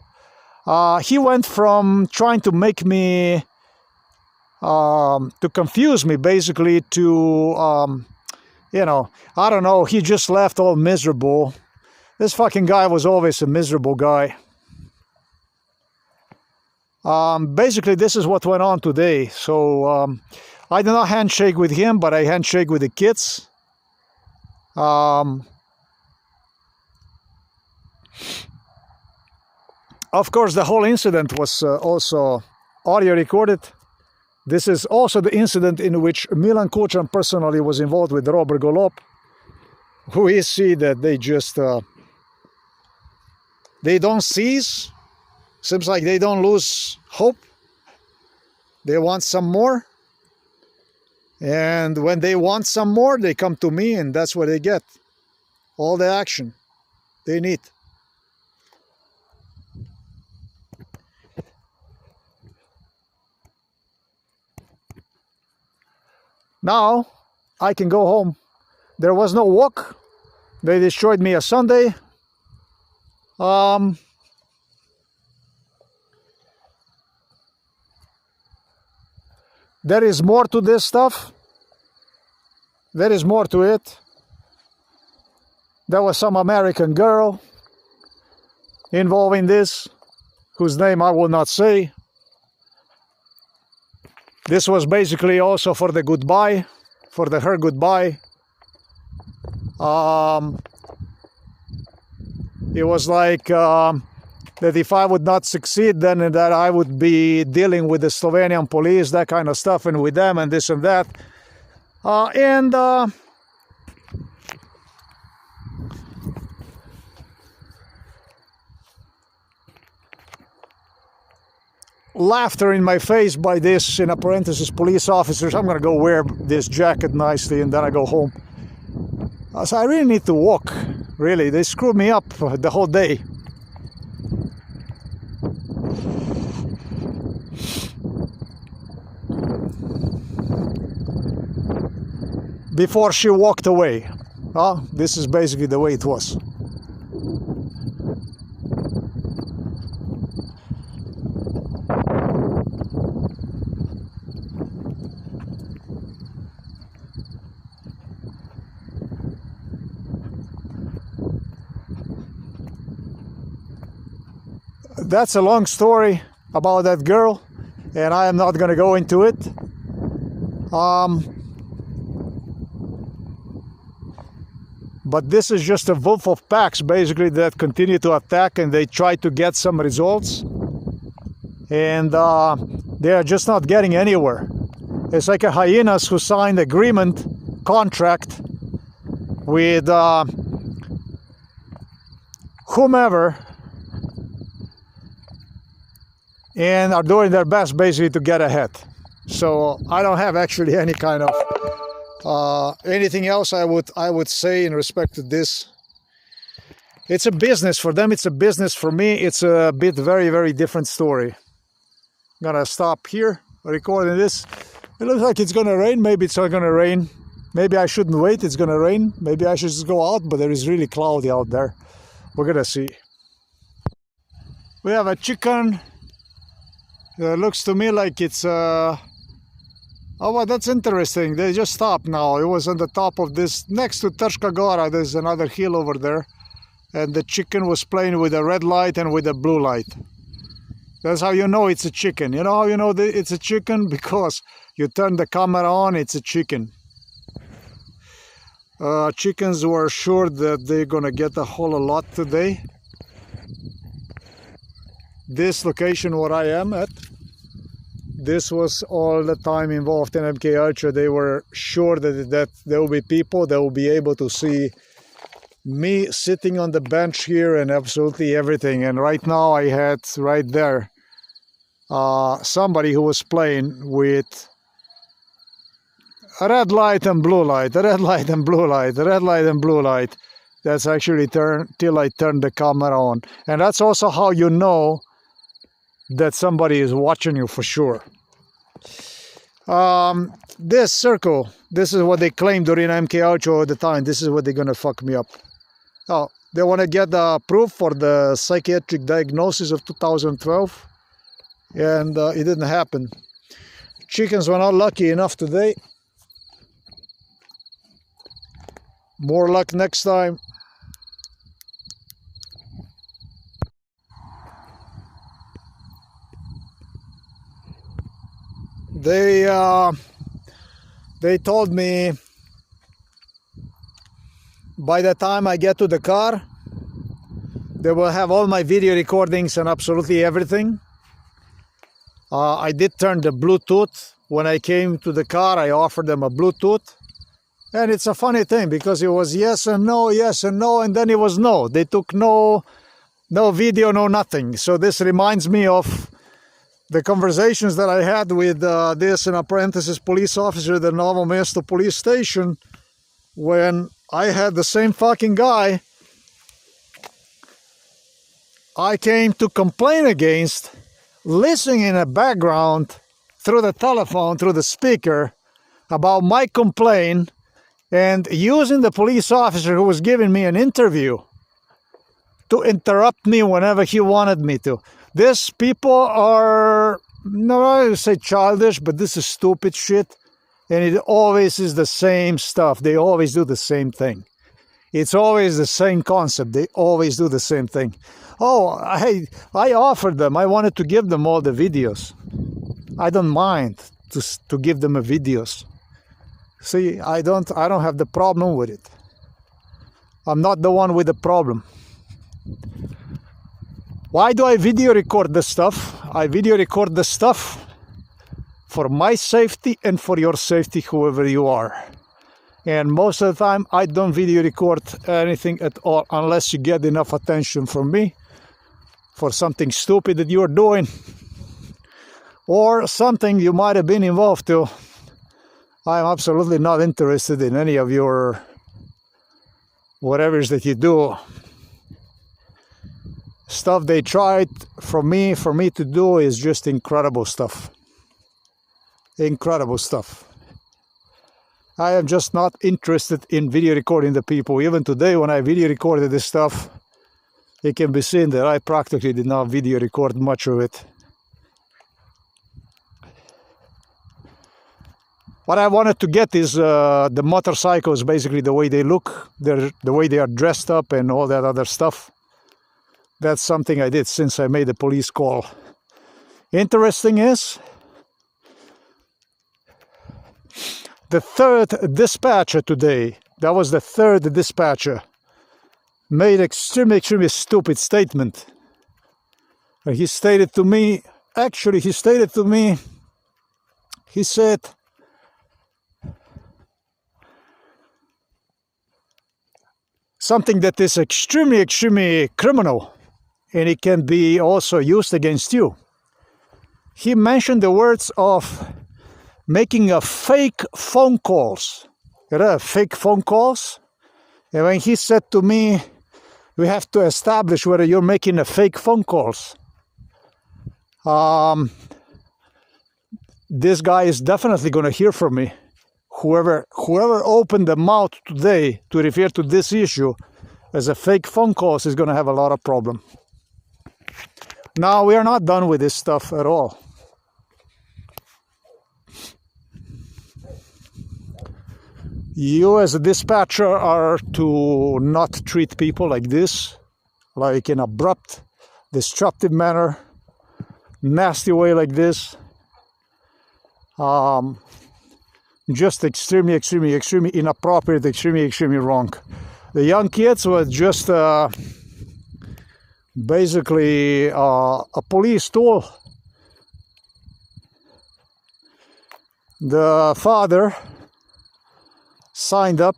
He went from trying to make me to confuse me, basically, to, you know, I don't know, he just left all miserable. This fucking guy was always a miserable guy. Basically, this is what went on today. So, I did not handshake with him, but I handshake with the kids. Of course, the whole incident was also audio recorded. This is also the incident in which Milan Kučan personally was involved with Robert Golob. We see that they just they don't cease. Seems like they don't lose hope. They want some more. And when they want some more, they come to me, and that's what they get. All the action they need. Now I can go home. There was no walk. They destroyed me a Sunday. There is more to this stuff. There is more to it. There was some American girl involved in this, whose name I will not say. This was basically also for the goodbye, for her goodbye. It was like that if I would not succeed, then that I would be dealing with the Slovenian police, that kind of stuff, and with them and this and that. Laughter in my face by this, in a parenthesis, police officers. I'm gonna go wear this jacket nicely and then I go home. So I really need to walk, really. They screwed me up the whole day. Before she walked away. This is basically the way it was. That's a long story about that girl, and I am not going to go into it. But this is just a wolf of packs, basically, that continue to attack, and they try to get some results. And they are just not getting anywhere. It's like a hyenas who signed agreement, contract with whomever, and are doing their best basically to get ahead. So I don't have actually any kind of anything else I would say in respect to this. It's a business for them, it's a business for me. It's a bit very, very different story. I'm gonna stop here recording this. It looks like it's gonna rain. Maybe it's not gonna rain. Maybe I shouldn't wait, it's gonna rain. Maybe I should just go out, but there is really cloudy out there. We're gonna see. We have a chicken. Looks to me like it's oh, well, that's interesting. They just stopped now. It was on the top of this, next to Trška Gora. There's another hill over there, and the chicken was playing with a red light and with a blue light. That's how you know it's a chicken. You know how you know it's a chicken? Because you turn the camera on, it's a chicken. Chickens were sure that they're gonna get a whole lot today. This location where I am at, this was all the time involved in MK Ultra. They were sure that there will be people that will be able to see me sitting on the bench here and absolutely everything. And right now I had right there somebody who was playing with a red light and blue light, a red light and blue light, a red light and blue light. That's actually till I turned the camera on. And that's also how you know that somebody is watching you for sure. This circle, this is what they claim during MK Ultra all the time. This is what they're gonna fuck me up. Oh, they want to get the proof for the psychiatric diagnosis of 2012, and it didn't happen. Chickens were not lucky enough today. More luck next time. They told me by the time I get to the car, They will have all my video recordings and absolutely everything. I did turn the Bluetooth. When I came to the car, I offered them a Bluetooth. And it's a funny thing because it was yes and no, and then it was no. They took no video, no nothing. So this reminds me of the conversations that I had with this, in parentheses, police officer at the Novo Mesto police station, when I had the same fucking guy I came to complain against, listening in the background through the telephone, through the speaker, about my complaint, and using the police officer who was giving me an interview to interrupt me whenever he wanted me to. These people are, no, I would say childish, but this is stupid shit. And it always is the same stuff. They always do the same thing. It's always the same concept. They always do the same thing. Oh, I offered them. I wanted to give them all the videos. I don't mind to give them a videos. See, I don't have the problem with it. I'm not the one with the problem. Why do I video record this stuff? I video record the stuff for my safety and for your safety, whoever you are. And most of the time, I don't video record anything at all unless you get enough attention from me for something stupid that you're doing or something you might have been involved to. I'm absolutely not interested in any of your whatever's that you do. Stuff they tried for me to do is just incredible stuff. Incredible stuff. I am just not interested in video recording the people. Even today when I video recorded this stuff, it can be seen that I practically did not video record much of it. What I wanted to get is the motorcycles, basically the way they look, the way they are dressed up and all that other stuff. That's something I did since I made the police call. Interesting is, the third dispatcher today, that was the third dispatcher, made extremely stupid statement. And he stated to me, he said, something that is extremely criminal, and it can be also used against you. He mentioned the words of making a fake phone calls. Fake phone calls. And when he said to me, we have to establish whether you're making a fake phone calls. This guy is definitely going to hear from me. Whoever opened the mouth today to refer to this issue as a fake phone calls is going to have a lot of problem. Now, we are not done with this stuff at all. You as a dispatcher are to not treat people like this, like in abrupt, disruptive manner, nasty way like this. Just extremely inappropriate, extremely wrong. The young kids were just basically a police tool. The father signed up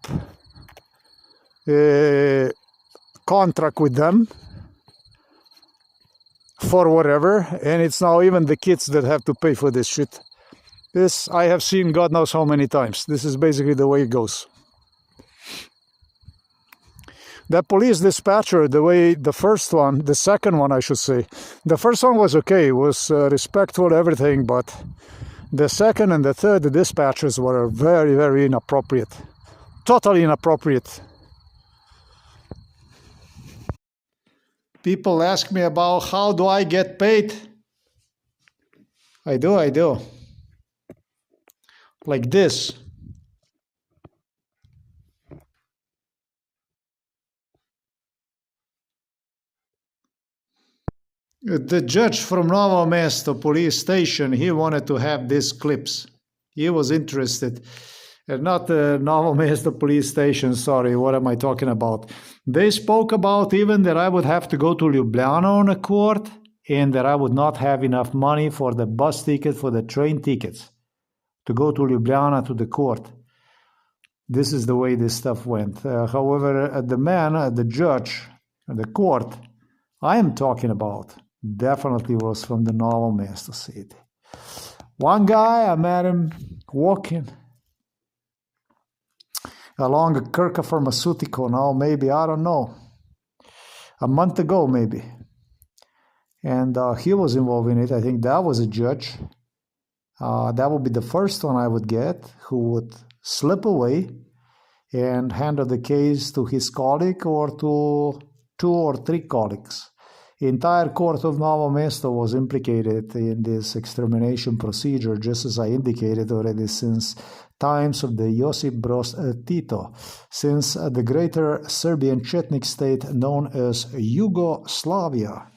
a contract with them for whatever, and it's now even the kids that have to pay for this shit. This I have seen God knows how many times. This is basically the way it goes. The police dispatcher, the second one I should say, the first one was okay, was respectful, everything, but the second and the third dispatchers were very inappropriate. Totally inappropriate. People ask me about how do I get paid. I do. Like this. The judge from Novo Mesto police station, he wanted to have these clips. He was interested. Not Novo Mesto police station, sorry, what am I talking about? They spoke about even that I would have to go to Ljubljana on a court and that I would not have enough money for the bus ticket, for the train tickets to go to Ljubljana to the court. This is the way this stuff went. However, the judge, the court I am talking about definitely was from the Novo Mesto city. One guy, I met him walking along a Krka pharmaceutical now, maybe, I don't know, a month ago maybe. And he was involved in it. I think that was a judge. That would be the first one I would get who would slip away and handle the case to his colleague or to 2 or 3 colleagues. The entire court of Novo Mesto was implicated in this extermination procedure, just as I indicated already since times of the Josip Broz Tito, since the greater Serbian Chetnik state known as Yugoslavia.